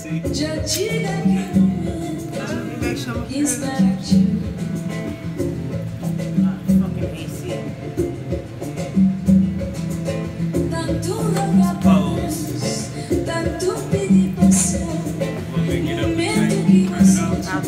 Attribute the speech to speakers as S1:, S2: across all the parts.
S1: AC.
S2: Make sure I'm fucking AC.
S1: Pose. When we get up and drink, turn it up.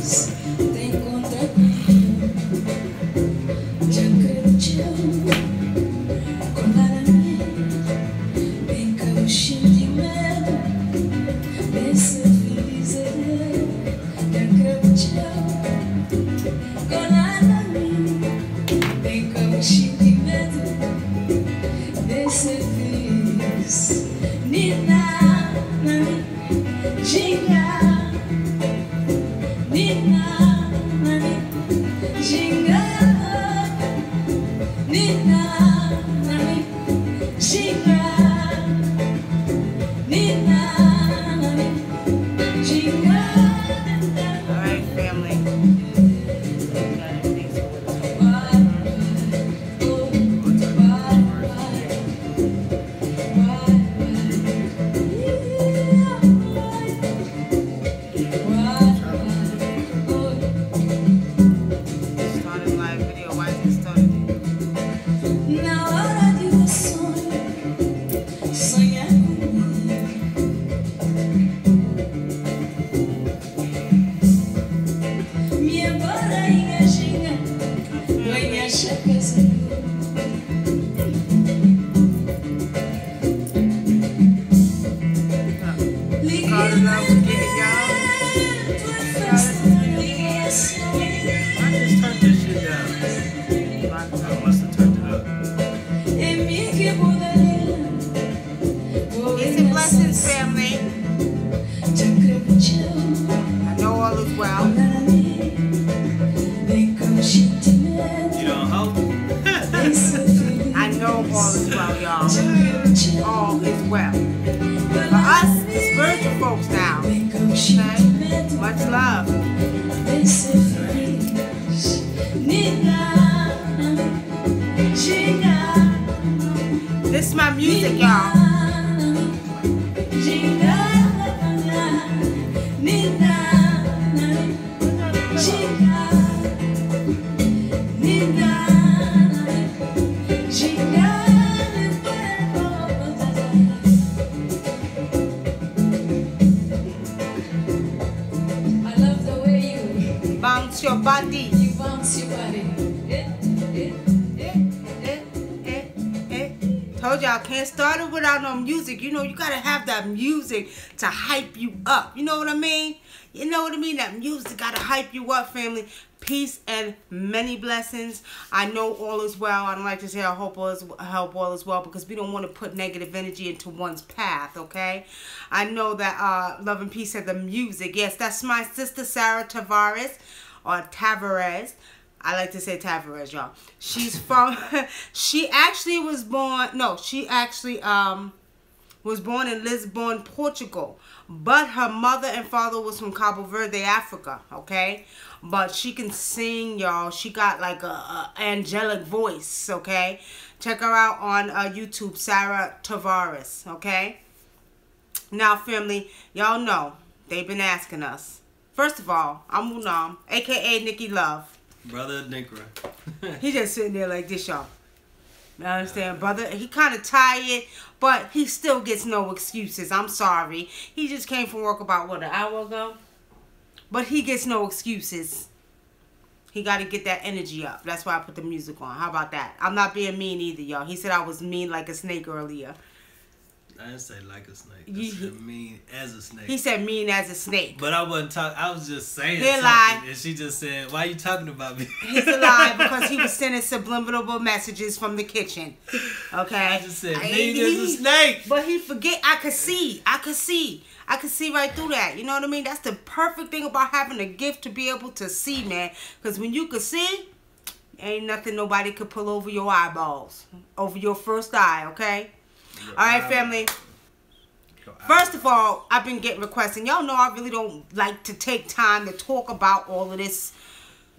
S2: This is my music, y'all. Bounce your body.
S3: You bounce your body.
S2: Told y'all, can't start it without no music. You know, you gotta have that music to hype you up. You know what I mean? You know what I mean? That music gotta hype you up, family. Peace and many blessings. I know all is well. I don't like to say I hope all is well because we don't want to put negative energy into one's path, okay? I know that Love and Peace said the music. Yes, that's my sister Sarah Tavares, or Tavares. I like to say Tavares, y'all. She's from, she actually was born, no, she actually was born in Lisbon, Portugal. But her mother and father was from Cabo Verde, Africa, okay? But she can sing, y'all. She got like a angelic voice, okay? Check her out on YouTube, Sarah Tavares, okay? Now, family, y'all know, they've been asking us. First of all, I'm WUNAM, a.k.a. Nicky Love.
S1: Brother ADINKRA.
S2: He just sitting there like this, y'all. You understand, brother? He kind of tired, but he still gets no excuses. I'm sorry. He just came from work about, what, an hour ago? But he gets no excuses. He got to get that energy up. That's why I put the music on. How about that? I'm not being mean either, y'all. He said I was mean like a snake earlier.
S1: I didn't say like a snake. I said mean as a snake.
S2: He said mean as a snake.
S1: But I wasn't talking. I was just saying
S2: He
S1: something.
S2: lied.
S1: And she just said, why are you talking about me?
S2: He's a lie because he was sending subliminal messages from the kitchen. Okay?
S1: I just said mean as a snake.
S2: But he forget. I could see. I could see right through that. You know what I mean? That's the perfect thing about having a gift, to be able to see, man. Because when you could see, ain't nothing nobody could pull over your eyeballs. Over your first eye, okay? Alright, family. First of all, I've been getting requests, and y'all know I really don't like to take time to talk about all of this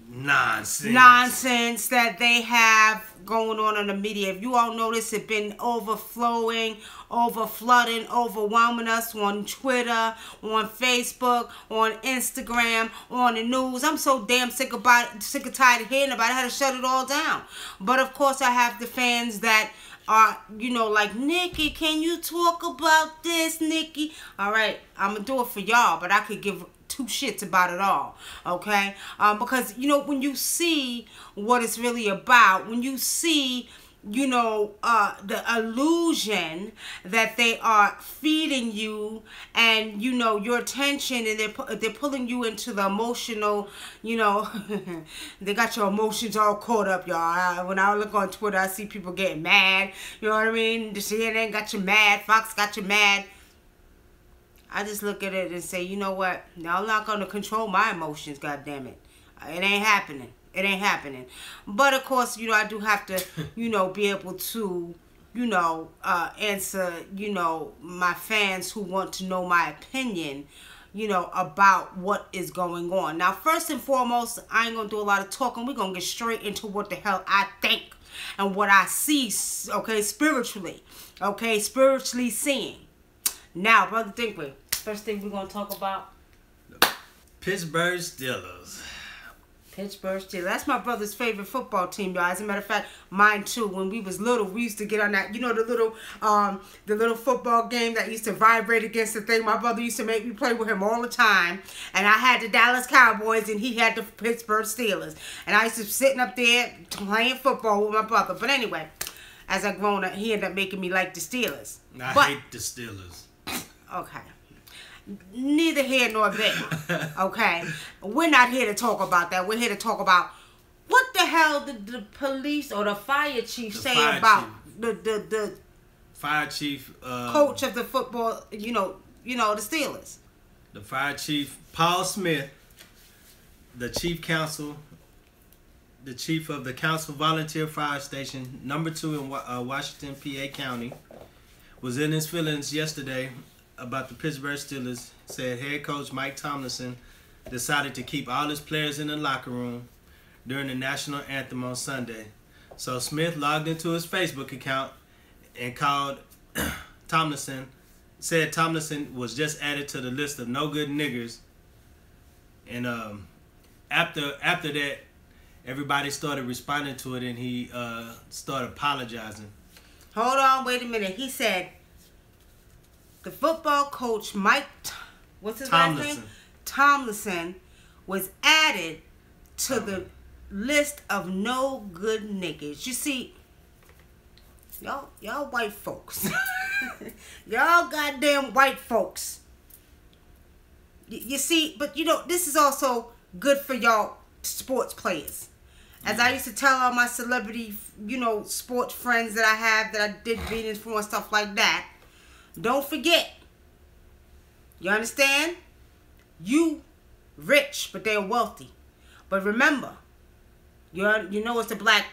S2: nonsense that they have going on in the media. If you all notice, it's been overflowing, overflooding, overwhelming us on Twitter, on Facebook, on Instagram, on the news. I'm so damn sick and tired of hearing about it. I had to shut it all down. But of course, I have the fans that are, you know, like, Nikki, can you talk about this, Nikki? All right, I'm going to do it for y'all, but I could give two shits about it all, okay? Because, you know, when you see what it's really about, when you see, you know, the illusion that they are feeding you and, you know, your attention, and they're pulling you into the emotional, you know, they got your emotions all caught up, y'all. When I look on Twitter, I see people getting mad, you know what I mean? The CNN got you mad, Fox got you mad. I just look at it and say, you know what? Now I'm not going to control my emotions, goddammit. It ain't happening. It ain't happening. But, of course, you know, I do have to, you know, be able to, you know, answer, you know, my fans who want to know my opinion, you know, about what is going on. Now, first and foremost, I ain't going to do a lot of talking. We're going to get straight into what the hell I think and what I see, okay, spiritually. Okay, spiritually seeing. Now, Brother Dinkra, first thing we're going to talk about.
S1: Pittsburgh Steelers.
S2: Pittsburgh Steelers. That's my brother's favorite football team, y'all. As a matter of fact, mine too. When we was little, we used to get on that, you know, the little football game that used to vibrate against the thing. My brother used to make me play with him all the time. And I had the Dallas Cowboys and he had the Pittsburgh Steelers. And I used to be sitting up there playing football with my brother. But anyway, as I grown up, he ended up making me like the Steelers.
S1: I hate the Steelers.
S2: Okay. Neither here nor there. Okay. We're not here to talk about that. We're here to talk about what the hell did the police or the fire chief say about the
S1: fire chief
S2: coach of the football, you know, the Steelers.
S1: The fire chief, Paul Smith, the chief of the Council Volunteer Fire Station, number 2 in Washington, PA County, was in his feelings yesterday about the Pittsburgh Steelers. Said head coach Mike Tomlinson decided to keep all his players in the locker room during the national anthem on Sunday. So Smith logged into his Facebook account and called Tomlinson, said Tomlinson was just added to the list of no good niggers. And after that, everybody started responding to it, and he started apologizing.
S2: Hold on, wait a minute. He said the football coach Mike, what's his last name? Tomlinson was added to the list of no good niggas. You see, y'all white folks, y'all goddamn white folks. You see, but you know, this is also good for y'all sports players. As I used to tell all my celebrity, you know, sports friends that I have that I did readings for and stuff like that. Don't forget, you understand? You rich, but they're wealthy. But remember, you know it's the black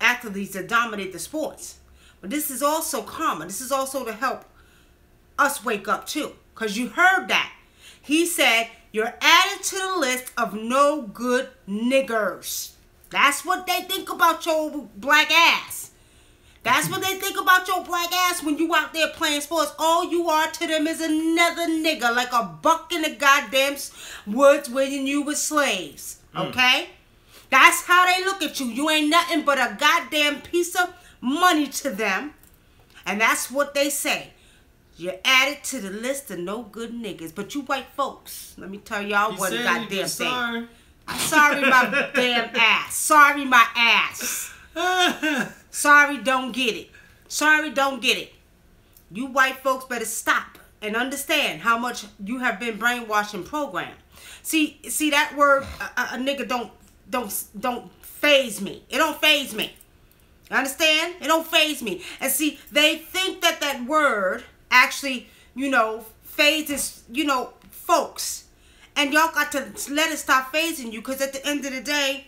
S2: athletes that dominate the sports. But this is also karma. This is also to help us wake up too. Because you heard that. He said, you're added to the list of no good niggers. That's what they think about your black ass. That's what they think about your black ass when you out there playing sports. All you are to them is another nigga, like a buck in the goddamn woods when you were slaves. Okay? That's how they look at you. You ain't nothing but a goddamn piece of money to them. And that's what they say. You're added to the list of no good niggas. But you white folks, let me tell y'all what a goddamn thing. I'm sorry my damn ass. Sorry my ass. Sorry, don't get it. Sorry, don't get it. You white folks better stop and understand how much you have been brainwashed and programmed. See that word, a nigga don't phase me. It don't phase me. You understand? It don't phase me. And see, they think that word actually, you know, phases, you know, folks. And y'all got to let it stop phasing you, because at the end of the day,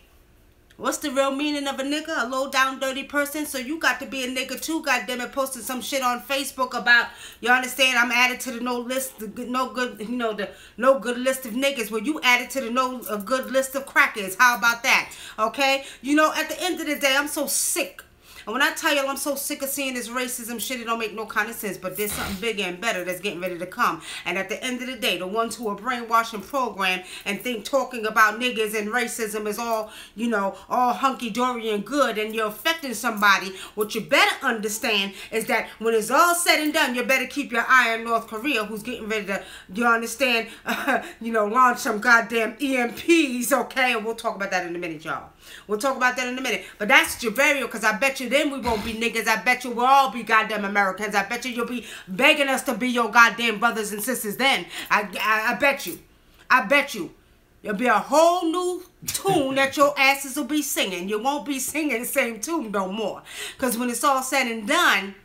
S2: What's the real meaning of a nigga? A low down dirty person. So you got to be a nigga too, goddammit, posting some shit on Facebook about, you understand, I'm added to the no list, the no good, you know, the no good list of niggas. Well, you added to the no good list of crackers. How about that? Okay? You know, at the end of the day, I'm so sick. And when I tell y'all I'm so sick of seeing this racism shit, it don't make no kind of sense. But there's something bigger and better that's getting ready to come. And at the end of the day, the ones who are brainwashed and programmed and think talking about niggas and racism is all, you know, all hunky-dory and good and you're affecting somebody, what you better understand is that when it's all said and done, you better keep your eye on North Korea, who's getting ready to, you understand, you know, launch some goddamn EMPs, okay? And we'll talk about that in a minute, y'all. We'll talk about that in a minute. But that's your burial, because I bet you then we won't be niggas. I bet you we'll all be goddamn Americans. I bet you you'll be begging us to be your goddamn brothers and sisters then. I bet you. I bet you. There'll be a whole new tune that your asses will be singing. You won't be singing the same tune no more. Because when it's all said and done,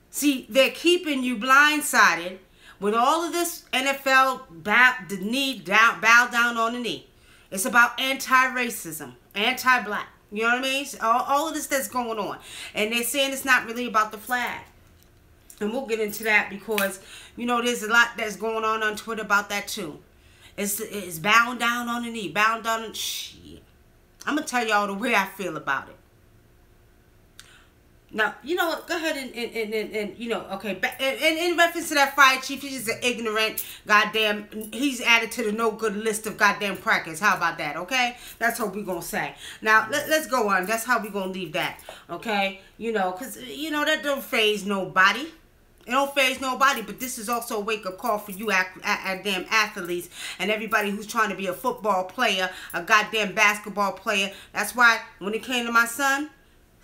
S2: see, they're keeping you blindsided with all of this NFL bow down on the knee. It's about anti-racism, anti-black. You know what I mean? All of this that's going on. And they're saying it's not really about the flag. And we'll get into that because, you know, there's a lot that's going on Twitter about that too. It's bowing down on the knee. Bowing down on... Shit. I'm going to tell y'all the way I feel about it. Now, you know what? Go ahead and you know, okay. In reference to that fire chief, he's just an ignorant goddamn. He's added to the no good list of goddamn crackers. How about that? Okay, that's what we gonna say. Now let's go on. That's how we gonna leave that. Okay, you know, cause you know that don't faze nobody. It don't faze nobody. But this is also a wake up call for you, damn athletes, and everybody who's trying to be a football player, a goddamn basketball player. That's why when it came to my son,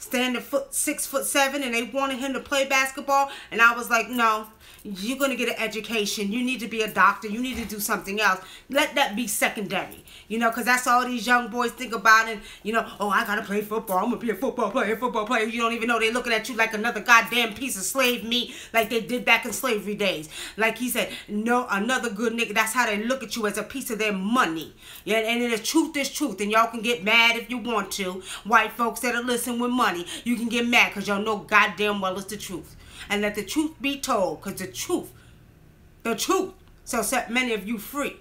S2: standing 6'7", and they wanted him to play basketball, and I was like, no, you're going to get an education. You need to be a doctor. You need to do something else. Let that be secondary, you know, because that's all these young boys think about. And, you know, oh, I got to play football. I'm going to be a football player, You don't even know they're looking at you like another goddamn piece of slave meat like they did back in slavery days. Like he said, no, another good nigga. That's how they look at you, as a piece of their money. Yeah, and the truth is truth. And y'all can get mad if you want to. White folks that are listening with money, you can get mad because y'all know goddamn well it's the truth. And let the truth be told, because the truth shall set many of you free.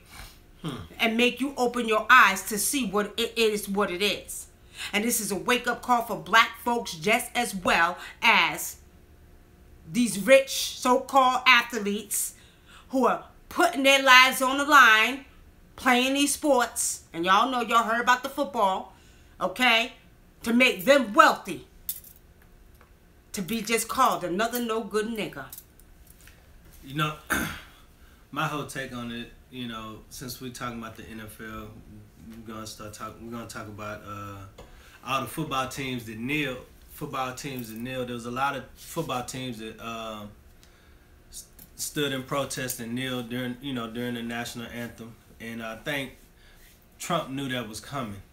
S2: And make you open your eyes to see what it is. And this is a wake-up call for black folks just as well as these rich so-called athletes who are putting their lives on the line, playing these sports. And y'all know, y'all heard about the football, okay? To make them wealthy. To be just called another no good nigga.
S1: You know, my whole take on it, you know, since we're talking about the NFL, we're gonna talk about all the football teams that kneel. There was a lot of football teams that stood in protest and kneeled during the national anthem. And I think Trump knew that was coming.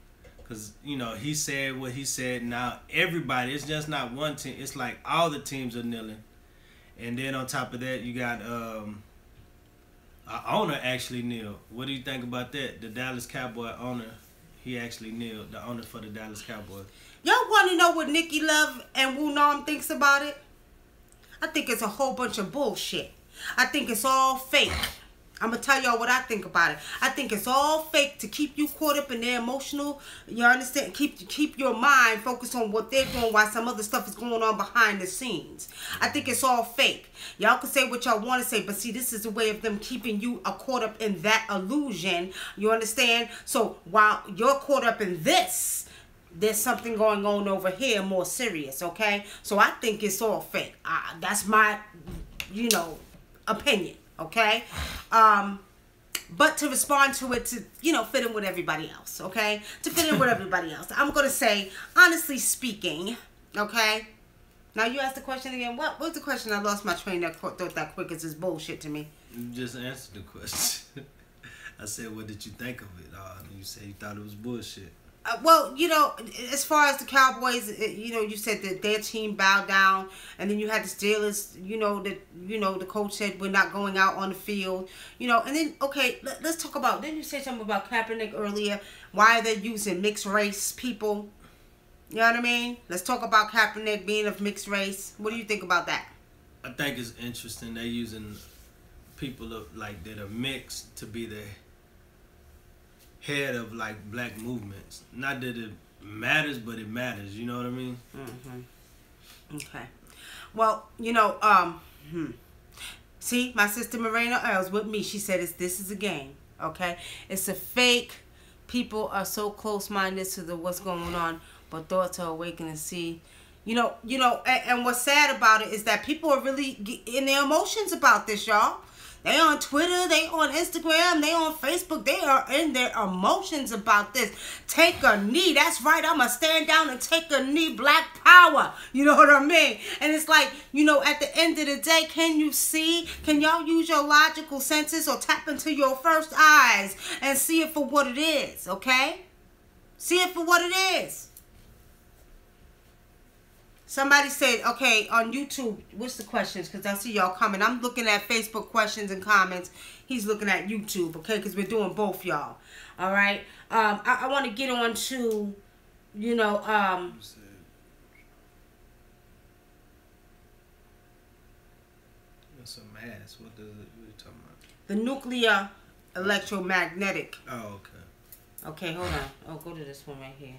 S1: Because, you know, he said what he said. Now, everybody, it's just not one team. It's like all the teams are kneeling. And then on top of that, you got an owner actually kneel. What do you think about that? The Dallas Cowboy owner, he actually kneeled. The owner for the Dallas Cowboys.
S2: Y'all want to know what Nicky Love and WUNAM thinks about it? I think it's a whole bunch of bullshit. I think it's all fake. I'm going to tell y'all what I think about it. I think it's all fake to keep you caught up in their emotional, you understand? Keep your mind focused on what they're doing while some other stuff is going on behind the scenes. I think it's all fake. Y'all can say what y'all want to say, but see, this is a way of them keeping you caught up in that illusion. You understand? So while you're caught up in this, there's something going on over here more serious, okay? So I think it's all fake. That's my, you know, opinion. Okay, but to respond to it, to, you know, fit in with everybody else, okay? To fit in with everybody else. I'm going to say, honestly speaking, okay? Now, you asked the question again. What was the question? I lost my train of thought that quick. It's just bullshit to me.
S1: You just answered the question. I said, what did you think of it? And you said you thought it was bullshit.
S2: Well, as far as the Cowboys, you said that their team bowed down, and then you had the Steelers. The coach said we're not going out on the field. And then okay, let's talk about. Didn't you say something about Kaepernick earlier? Why they're using mixed race people? You know what I mean? Let's talk about Kaepernick being of mixed race. What do you think about that?
S1: I think it's interesting they're using people that are mixed to be the head of black movements. Not that it matters, but it matters. You know what I mean?
S2: Mm-hmm. Okay. Well, see, my sister Morena Earls with me. She said this is a game. Okay, it's a fake. People are so close-minded to what's going on, but thoughts are awakening. See, and what's sad about it is that people are really in their emotions about this, y'all. They on Twitter, they on Instagram, they on Facebook. They are in their emotions about this. Take a knee. That's right. I'm going to stand down and take a knee. Black power. You know what I mean? And it's like, at the end of the day, can you see? Can y'all use your logical senses or tap into your first eyes and see it for what it is, okay? See it for what it is. Somebody said, okay, on YouTube, what's the questions? Because I see y'all coming. I'm looking at Facebook questions and comments. He's looking at YouTube, okay? Because we're doing both, y'all. All right? I want to get on to,
S1: What's a mass? What are you talking about?
S2: The nuclear electromagnetic.
S1: Oh, okay.
S2: Okay, hold on. Oh, go to this one right here.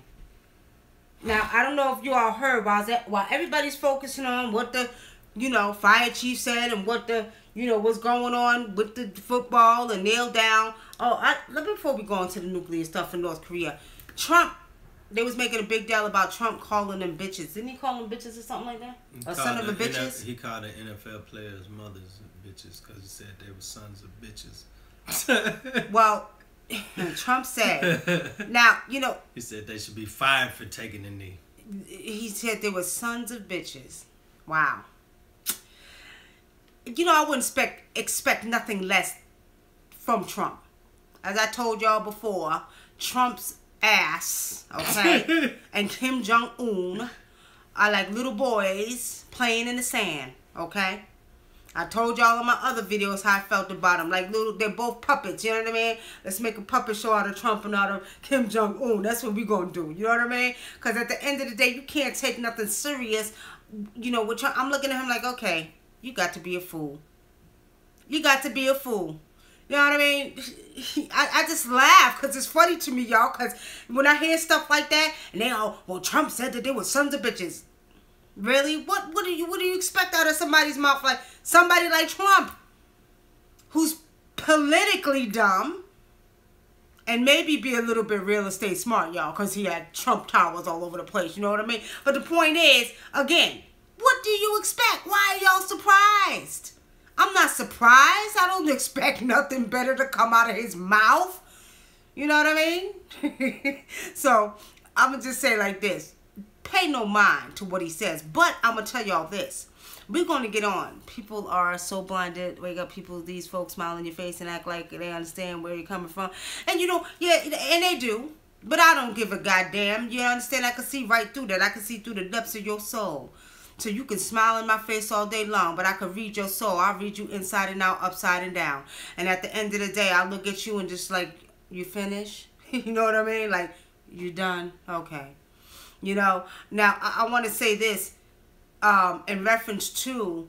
S2: Now, I don't know if you all heard while everybody's focusing on what the, fire chief said and what the, what's going on with the football and nail down. Before we go into the nuclear stuff in North Korea, Trump, they was making a big deal about Trump calling them bitches. Didn't he call them bitches or something like that? Or son of a bitches?
S1: He called the NFL players mothers bitches because he said they were sons of bitches.
S2: Well, Trump said, now,
S1: he said they should be fired for taking a knee.
S2: He said they were sons of bitches. Wow. I wouldn't expect nothing less from Trump. As I told y'all before, Trump's ass, okay, and Kim Jong-un are like little boys playing in the sand, okay? I told y'all in my other videos how I felt about them. They're both puppets, you know what I mean? Let's make a puppet show out of Trump and out of Kim Jong-un. That's what we're going to do, you know what I mean? Because at the end of the day, you can't take nothing serious. With Trump, I'm looking at him like, okay, you got to be a fool. You got to be a fool. You know what I mean? I just laugh because it's funny to me, y'all. Because when I hear stuff like that, and they all, well, Trump said that they were sons of bitches. Really? What do you expect out of somebody's mouth? Like somebody like Trump, who's politically dumb, and maybe be a little bit real estate smart, y'all, because he had Trump towers all over the place. You know what I mean? But the point is, again, what do you expect? Why are y'all surprised? I'm not surprised. I don't expect nothing better to come out of his mouth. You know what I mean? So I'm gonna just say like this. Pay no mind to what he says. But I'm going to tell y'all this. We're going to get on. People are so blinded. Wake up, these folks smile in your face and act like they understand where you're coming from. And yeah, and they do. But I don't give a goddamn. You understand? I can see right through that. I can see through the depths of your soul. So you can smile in my face all day long, but I can read your soul. I'll read you inside and out, upside and down. And at the end of the day, I'll look at you and just like, you finish? You know what I mean? Like, you done? Okay. Now I want to say this in reference to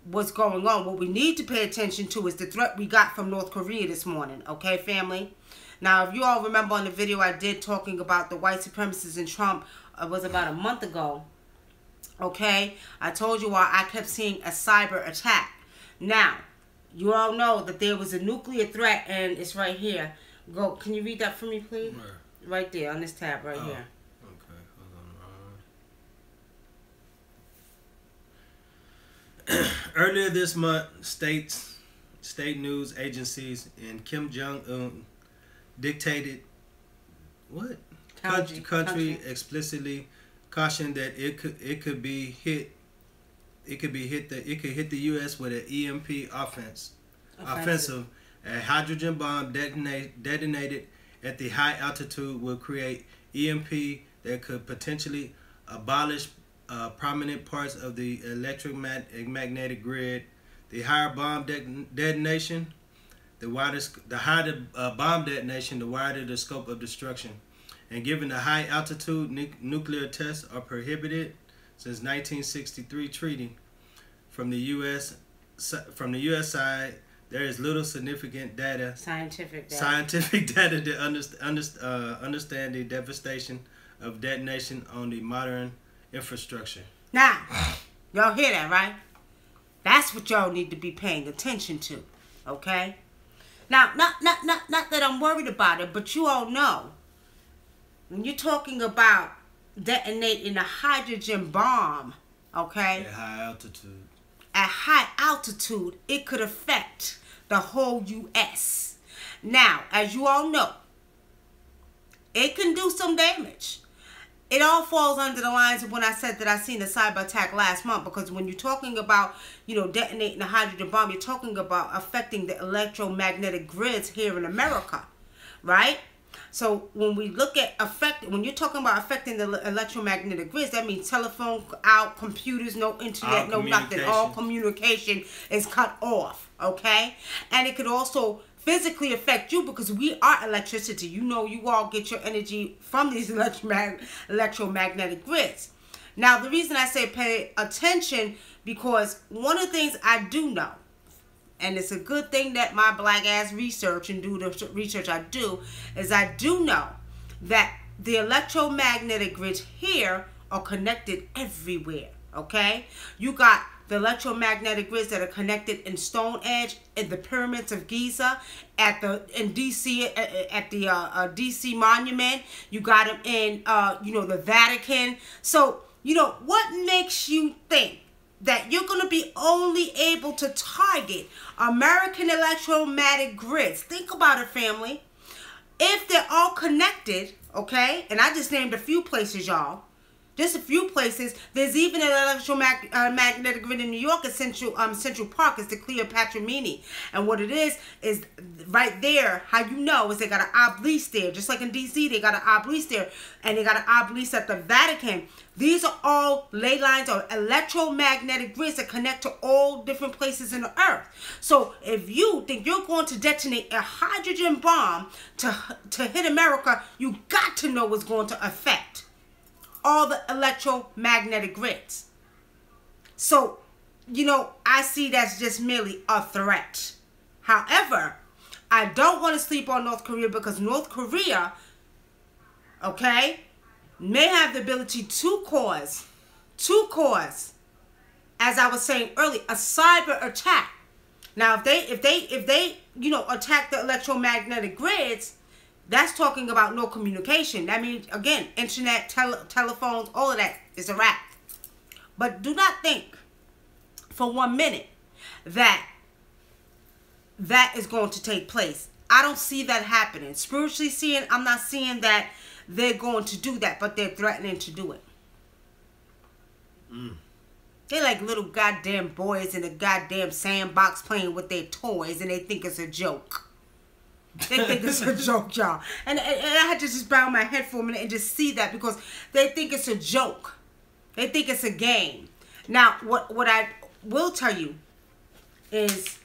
S2: what's going on. What we need to pay attention to is the threat we got from North Korea this morning. Okay, family? Now, if you all remember on the video I did talking about the white supremacists in Trump, it was about a month ago. Okay? I told you why I kept seeing a cyber attack. Now, you all know that there was a nuclear threat, and it's right here. Go. Can you read that for me, please?
S1: Where?
S2: Right there on this tab right here.
S1: Earlier this month, state news agencies and Kim Jong-un dictated country explicitly cautioned that it could hit the U.S. with an EMP offensive. A hydrogen bomb detonated at the high altitude will create EMP that could potentially abolish prominent parts of the electromagnetic grid. The higher bomb detonation, the higher the bomb detonation, the wider the scope of destruction. And given the high altitude, nuclear tests are prohibited since 1963 treaty. From the U.S. side, there is little significant data, scientific data to understand the devastation of detonation on the modern infrastructure.
S2: Now, y'all hear that, right? That's what y'all need to be paying attention to, okay? Now, not that I'm worried about it, but you all know, when you're talking about detonating a hydrogen bomb, okay?
S1: At high altitude.
S2: At high altitude, it could affect the whole U.S. Now, as you all know, it can do some damage. It all falls under the lines of when I said that I seen a cyber attack last month, because when you're talking about, detonating a hydrogen bomb, you're talking about affecting the electromagnetic grids here in America, right? So when we look at when you're talking about affecting the electromagnetic grids, that means telephone out, computers, no internet, no nothing. All communication is cut off, okay? And it could also physically affect you, because we are electricity. You all get your energy from these electromagnetic grids. Now, the reason I say pay attention, because one of the things I do know, and it's a good thing that my black ass research and do the research I do, is I do know that the electromagnetic grids here are connected everywhere, okay? You got the electromagnetic grids that are connected in Stonehenge, in the pyramids of Giza, in DC, at the DC monument. You got them in the Vatican. So what makes you think that you're going to be only able to target American electromagnetic grids? Think about it, family. If they're all connected, okay, and I just named a few places, y'all. Just a few places. There's even an electromagnetic grid in New York at Central Park. It's the Cleopatra Mini. And what it is right there, how you know, is they got an obelisk there. Just like in D.C., they got an obelisk there. And they got an obelisk at the Vatican. These are all ley lines or electromagnetic grids that connect to all different places in the earth. So if you think you're going to detonate a hydrogen bomb to hit America, you got to know what's going to affect all the electromagnetic grids. So, I see that's just merely a threat. However, I don't want to sleep on North Korea, because North Korea, okay, may have the ability to cause, as I was saying earlier, a cyber attack. Now, if they attack the electromagnetic grids, that's talking about no communication. That means, again, internet, telephones, all of that is a wrap. But do not think for 1 minute that is going to take place. I don't see that happening. Spiritually seeing, I'm not seeing that they're going to do that, but they're threatening to do it. They're like little goddamn boys in a goddamn sandbox playing with their toys, and they think it's a joke. They think it's a joke, y'all. And I had to just bow my head for a minute and just see that, because they think it's a joke. They think it's a game. Now, what I will tell you is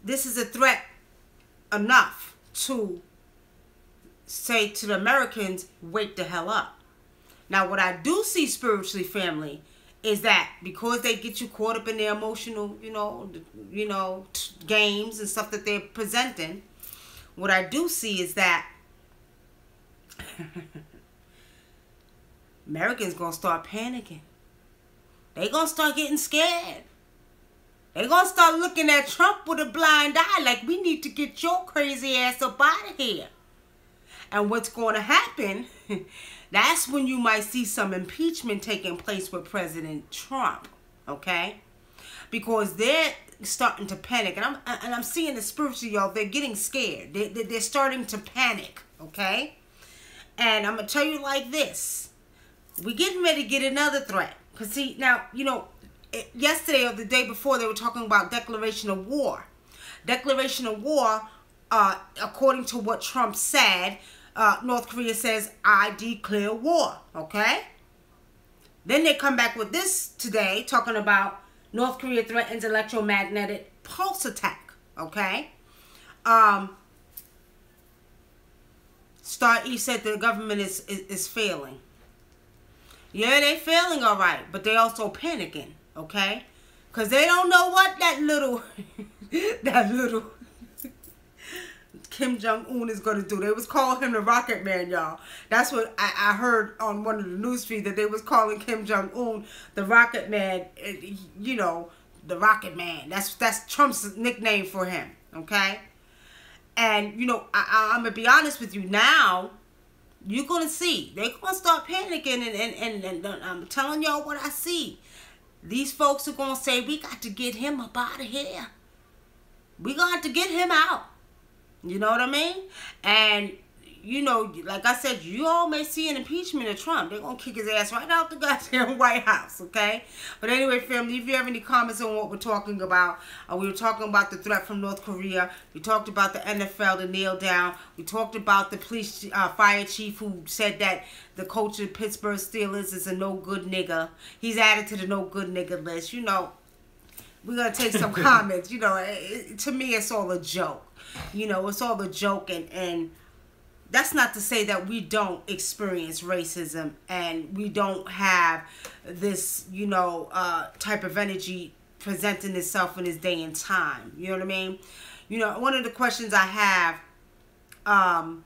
S2: this is a threat enough to say to the Americans, wake the hell up. Now, what I do see spiritually, family, is that because they get you caught up in their emotional, games and stuff that they're presenting, what I do see is that Americans gonna start panicking. They gonna start getting scared. They gonna start looking at Trump with a blind eye, like, we need to get your crazy ass up out of here. And what's going to happen, that's when you might see some impeachment taking place with President Trump, okay? Because they're starting to panic. And I'm seeing it spiritually, y'all. They're getting scared. They're starting to panic, okay? And I'm going to tell you like this. We're getting ready to get another threat. Because, see, now, yesterday or the day before, they were talking about declaration of war. Declaration of war, according to what Trump said, North Korea says, I declare war, okay? Then they come back with this today, talking about North Korea threatens electromagnetic pulse attack, okay? Star E said the government is failing. Yeah, they failing all right, but they also panicking, okay? Because they don't know what that little Kim Jong-un is going to do. They was calling him the Rocket Man, y'all. That's what I heard on one of the news feeds, that they was calling Kim Jong-un the Rocket Man. You know, the Rocket Man. That's Trump's nickname for him, okay? And, you know, I'm going to be honest with you now. You're going to see. They're going to start panicking, and I'm telling y'all what I see. These folks are going to say, we got to get him up out of here. We going to have to get him out. You know what I mean? And, you know, like I said, you all may see an impeachment of Trump. They're going to kick his ass right out the goddamn White House, okay? But anyway, family, if you have any comments on what we're talking about, we were talking about the threat from North Korea. We talked about the NFL, the kneel down. We talked about the police fire chief who said that the coach of Pittsburgh Steelers is a no-good nigga. He's added to the no-good nigga list. You know, we're going to take some comments. You know, to me, it's all a joke. You know, it's all a joke, and that's not to say that we don't experience racism and we don't have this, you know, type of energy presenting itself in this day and time. You know what I mean? You know, one of the questions I have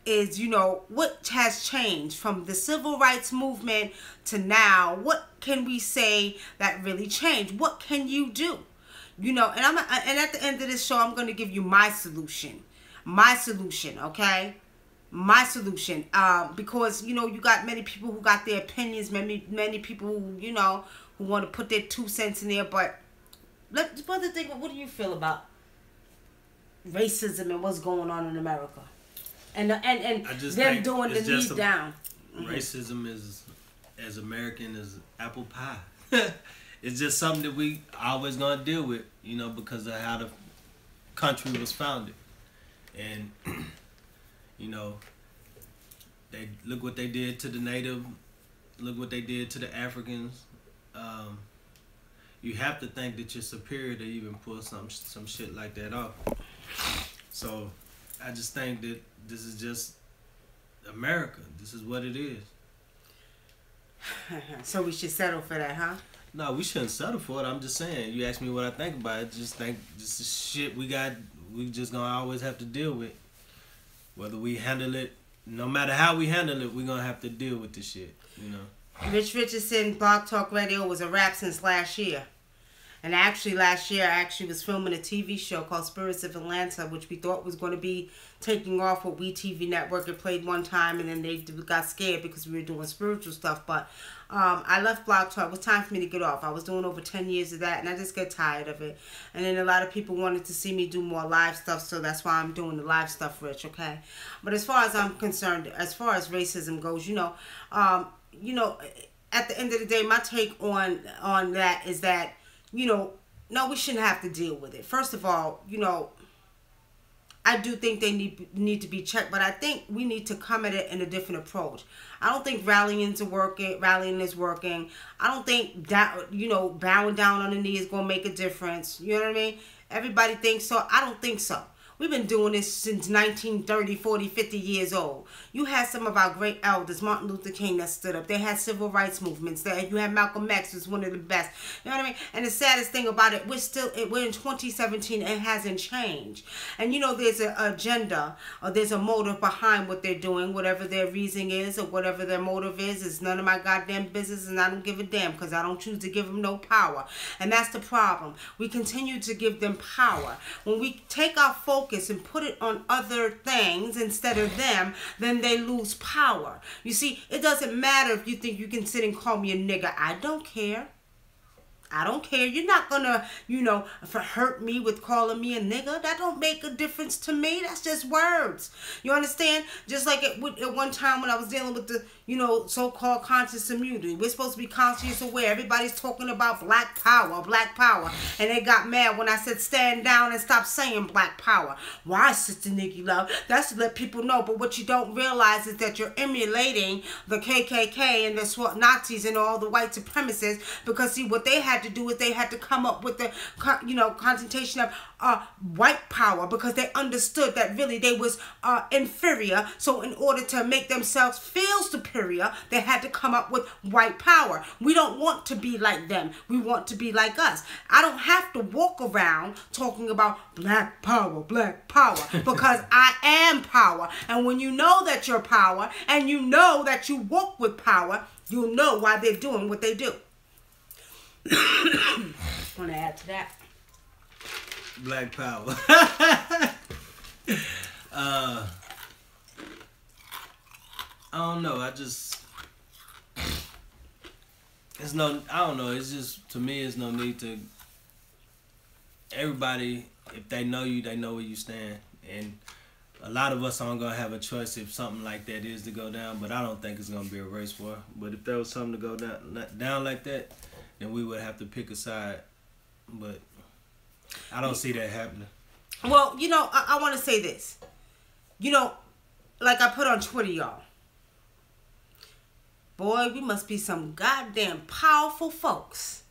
S2: is, you know, what has changed from the civil rights movement to now? What can we say that really changed? What can you do? You know, and at the end of this show, I'm going to give you my solution. My solution, okay? My solution. Because, you know, you got many people who got their opinions, many people who, you know, who want to put their 2 cents in there. But brother, what do you feel about racism and what's going on in America? And them doing the knee down.
S1: Racism is as American as apple pie. It's just something that we always gonna deal with, you know, because of how the country was founded. And you know, they look what they did to the native, look what they did to the Africans. You have to think that you're superior to even pull some shit like that off. So I just think that this is just America. This is what it is.
S2: So we should settle for that, huh?
S1: No, we shouldn't settle for it. I'm just saying. You ask me what I think about it. Just think this is shit we just gonna always have to deal with. Whether we handle it, no matter how we handle it, we're gonna have to deal with this shit, you know.
S2: Rich Richardson Blog Talk Radio was a wrap since last year. And actually last year I was filming a TV show called Spirits of Atlanta, which we thought was going to be taking off with WeTV Network. It played one time and then they got scared because we were doing spiritual stuff. But I left Blog Talk. It was time for me to get off. I was doing over 10 years of that and I just get tired of it. And then a lot of people wanted to see me do more live stuff, so that's why I'm doing the live stuff, Rich, okay? But as far as I'm concerned, as far as racism goes, you know, at the end of the day, my take on that is that, you know, no, we shouldn't have to deal with it. First of all, you know, I do think they need to be checked, but I think we need to come at it in a different approach. I don't think rallying is working. I don't think that, you know, bowing down on the knee is going to make a difference. You know what I mean? Everybody thinks so. I don't think so. We've been doing this since 1930, 40, 50 years old. You had some of our great elders, Martin Luther King, that stood up. They had civil rights movements. You had Malcolm X, who's one of the best. You know what I mean? And the saddest thing about it, we're in 2017 and it hasn't changed. And you know, there's an agenda or there's a motive behind what they're doing. Whatever their reason is or whatever their motive is none of my goddamn business, and I don't give a damn because I don't choose to give them no power. And that's the problem. We continue to give them power. When we take our focus and put it on other things instead of them, then they lose power. You see, it doesn't matter if you think you can sit and call me a nigga. I don't care. I don't care. You're not gonna, you know, hurt me with calling me a nigga. That don't make a difference to me. That's just words. You understand? Just like at one time when I was dealing with the, so-called conscious immunity. We're supposed to be conscious aware. Everybody's talking about black power, and they got mad when I said stand down and stop saying black power. Why, Sister Nikki Love? That's to let people know. But what you don't realize is that you're emulating the KKK and the SWAT Nazis and all the white supremacists, because see, what they had to do is they had to come up with the concentration of white power, because they understood that really they was inferior. So in order to make themselves feel superior, they had to come up with white power. We don't want to be like them. We want to be like us. I don't have to walk around talking about black power, because I am power. And when you know that you're power and you know that you walk with power, you'll know why they're doing what they do. I want to add to that.
S1: Black power. I don't know. I don't know. It's just, to me, it's no need to. Everybody, if they know you, they know where you stand. And a lot of us aren't going to have a choice if something like that is to go down, but I don't think it's going to be a race war. But if there was something to go down like that, then we would have to pick a side. But I don't see that happening.
S2: Well, I want to say this. Like I put on Twitter, y'all. Boy, we must be some goddamn powerful folks.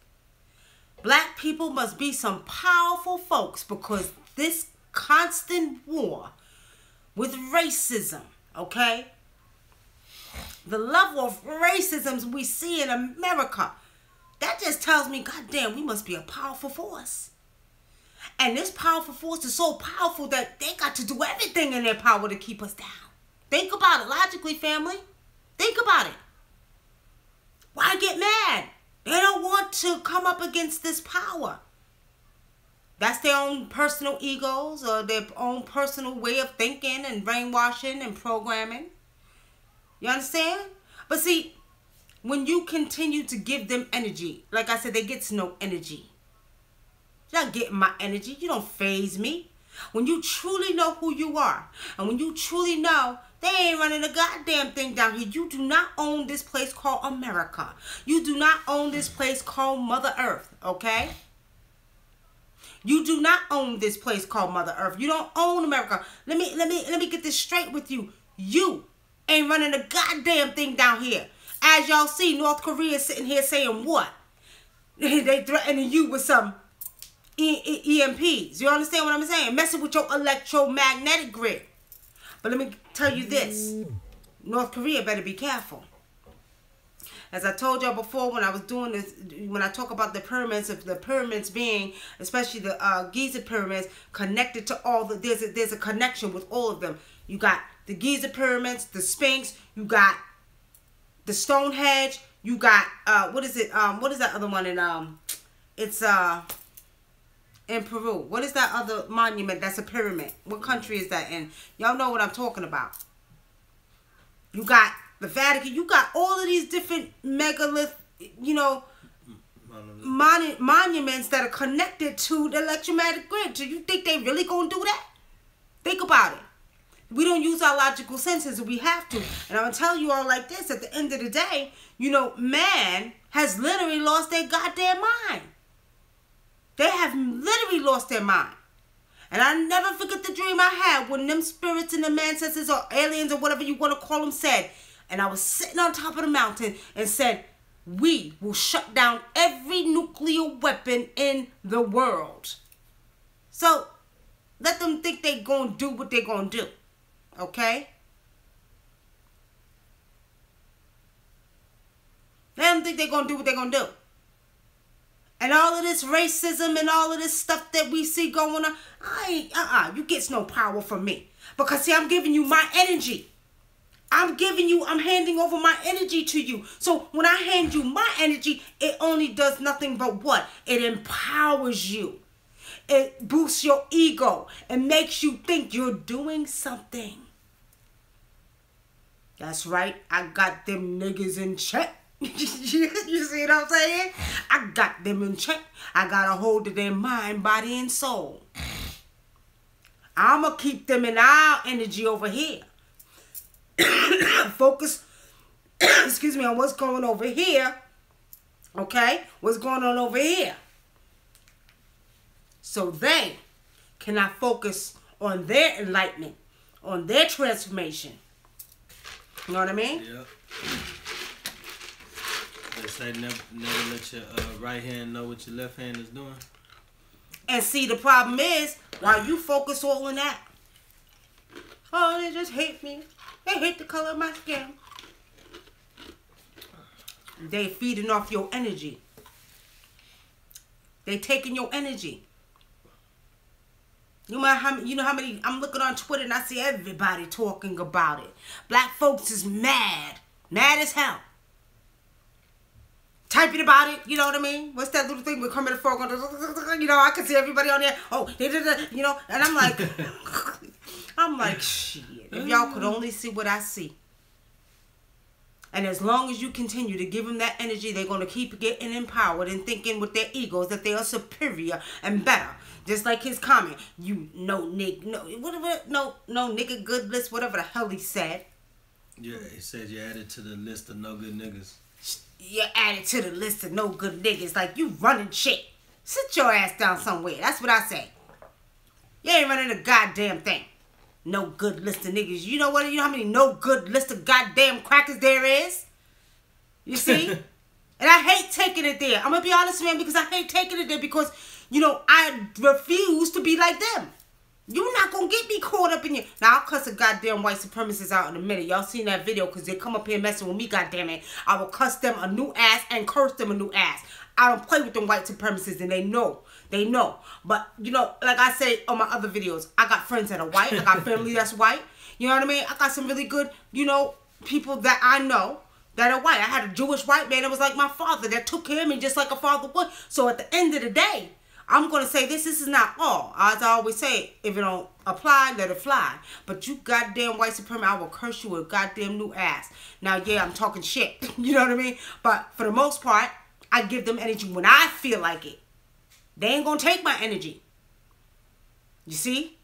S2: Black people must be some powerful folks, because this constant war with racism, okay? The level of racism we see in America, that just tells me, goddamn, we must be a powerful force. And this powerful force is so powerful that they got to do everything in their power to keep us down. Think about it logically, family. Think about it. Why get mad? They don't want to come up against this power. That's their own personal egos or their own personal way of thinking and brainwashing and programming. You understand? But see, when you continue to give them energy, like I said, they get no energy. You're not getting my energy. You don't faze me. When you truly know who you are, and when you truly know they ain't running a goddamn thing down here. You do not own this place called America. You do not own this place called Mother Earth, okay? You do not own this place called Mother Earth. You don't own America. Let me get this straight with you. You ain't running a goddamn thing down here. As y'all see, North Korea is sitting here saying what? They threatening you with some EMPs. You understand what I'm saying? Messing with your electromagnetic grid. But let me tell you this. North Korea better be careful. As I told y'all before, when I was doing this, when I talk about the pyramids being, especially the Giza pyramids, connected to all the, there's a connection with all of them. You got the Giza pyramids, the Sphinx, you got the Stonehenge, you got, what is that other one it's in Peru. What is that other monument that's a pyramid? What country is that in? Y'all know what I'm talking about. You got the Vatican. You got all of these different megalith, monuments that are connected to the electromagnetic grid. So you think they really gonna do that? Think about it. We don't use our logical senses, and we have to. And I'm gonna tell you all like this: at the end of the day, man has literally lost their goddamn mind. They have literally lost their mind. And I never forget the dream I had when them spirits and the ancestors or aliens or whatever you want to call them said. And I was sitting on top of the mountain and said, we will shut down every nuclear weapon in the world. So let them think they're going to do what they're going to do. Okay? Let them think they're going to do what they're going to do. And all of this racism and all of this stuff that we see going on, you get no power from me. Because see, I'm giving you my energy. I'm handing over my energy to you. So when I hand you my energy, it only does nothing but what? It empowers you. It boosts your ego and makes you think you're doing something. That's right. I got them niggas in check. You see what I'm saying? I got them in check. I got a hold of their mind, body, and soul. I'm going to keep them in our energy over here. Focus excuse me, on what's going over here. Okay? What's going on over here. So they cannot focus on their enlightenment, on their transformation. You know what I mean?
S1: Yep. They say never let your right hand know what your left hand is doing.
S2: And see, the problem is, while you focus all on that, oh, they just hate me. They hate the color of my skin. They feeding off your energy. They taking your energy. You know how many, I'm looking on Twitter and I see everybody talking about it. Black folks is mad. Mad as hell. Typing about it, you know what I mean? What's that little thing with Kermit the Frog? You know, I can see everybody on there. Oh, you know, and I'm like, shit. If y'all could only see what I see. And as long as you continue to give them that energy, they're going to keep getting empowered and thinking with their egos that they are superior and better. Just like his comment, you no nigga good list, whatever the hell he said.
S1: Yeah, he said you added to the list of no good niggas.
S2: You added to the list of no good niggas, like you running shit. Sit your ass down somewhere. That's what I say. You ain't running a goddamn thing. No good list of niggas. You know what? You know how many no good list of goddamn crackers there is? You see? And I hate taking it there. I'm going to be honest, man, because I hate taking it there because, you know, I refuse to be like them. You're not going to get me caught up in you. Now, I'll cuss a goddamn white supremacist out in a minute. Y'all seen that video because they come up here messing with me, goddamn it. I will cuss them a new ass and curse them a new ass. I don't play with them white supremacists and they know. They know. But, you know, like I say on my other videos, I got friends that are white. I got family that's white. You know what I mean? I got some really good, you know, people that I know that are white. I had a Jewish white man that was like my father that took care of me just like a father would. So at the end of the day, I'm going to say this is not all. As I always say, if it don't apply, let it fly. But you goddamn white supremacy, I will curse you a goddamn new ass. Now, yeah, I'm talking shit. You know what I mean? But for the most part, I give them energy when I feel like it. They ain't going to take my energy. You see?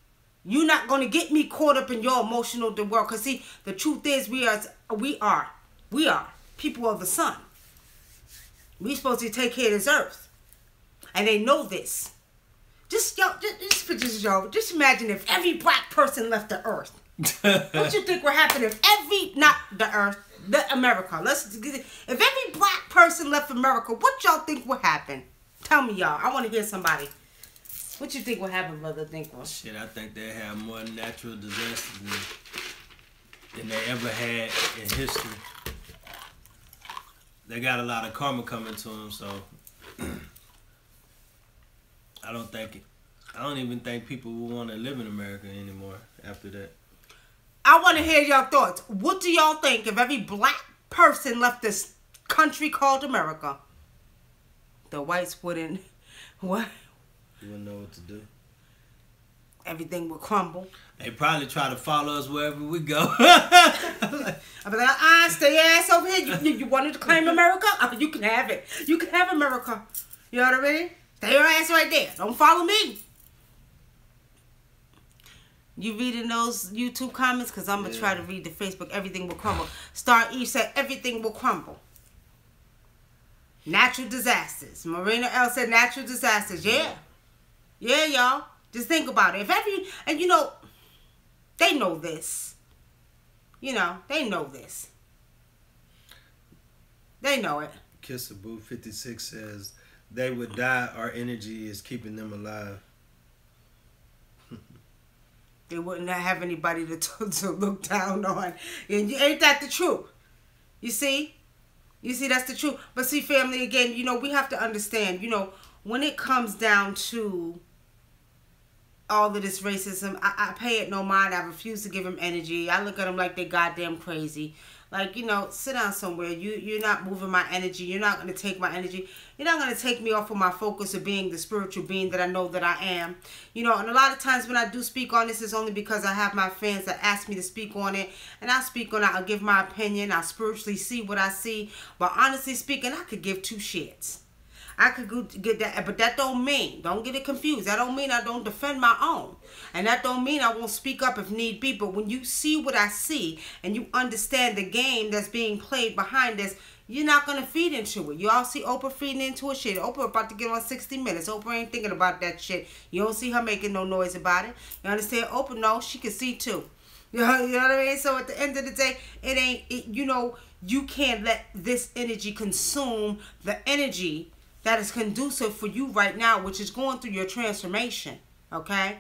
S2: You're not going to get me caught up in your emotional world. Because see, the truth is we are people of the sun. We supposed to take care of this earth. And they know this. Just imagine if every black person left the earth. What you think would happen if not the earth, America. If every black person left America, what y'all think would happen? Tell me, y'all. I want to hear somebody. What you think would happen, Brother Dinkra?
S1: Shit, I think they have more natural disasters than they ever had in history. They got a lot of karma coming to them, so I don't even think people will want to live in America anymore after that.
S2: I want to hear your thoughts. What do y'all think if every black person left this country called America? The whites wouldn't, what?
S1: You wouldn't know what to do.
S2: Everything would crumble.
S1: They probably try to follow us wherever we go.
S2: I'd be like, stay your ass over here. You wanted to claim America? You can have it. You can have America. You know what I mean? Stay your ass right there. Don't follow me. You reading those YouTube comments? Because I'm going to try to read the Facebook. Everything will crumble. Star E said everything will crumble. Natural disasters. Marina L said natural disasters. Yeah. Yeah, y'all. Just think about it. And you know, they know this. You know, they know this. They know it.
S1: Kissaboo 56 says, they would die, our energy is keeping them alive.
S2: They wouldn't have anybody to look down on. And ain't that the truth? You see? You see, that's the truth. But see, family, again, you know, we have to understand, you know, when it comes down to all of this racism, I pay it no mind. I refuse to give them energy. I look at them like they goddamn crazy. Like, you know, sit down somewhere. You're not moving my energy. You're not going to take my energy. You're not going to take me off of my focus of being the spiritual being that I know that I am. You know, and a lot of times when I do speak on this, it's only because I have my fans that ask me to speak on it. And I speak on it. I'll give my opinion. I spiritually see what I see. But honestly speaking, I could give two shits. I could go get that, but that don't mean, don't get it confused. That don't mean I don't defend my own. And that don't mean I won't speak up if need be. But when you see what I see and you understand the game that's being played behind this, you're not going to feed into it. You all see Oprah feeding into it. Shit, Oprah about to get on 60 Minutes. Oprah ain't thinking about that shit. You don't see her making no noise about it. You understand? Oprah knows she can see too. You know what I mean? So at the end of the day, you can't let this energy consume the energy that is conducive for you right now, which is going through your transformation, okay?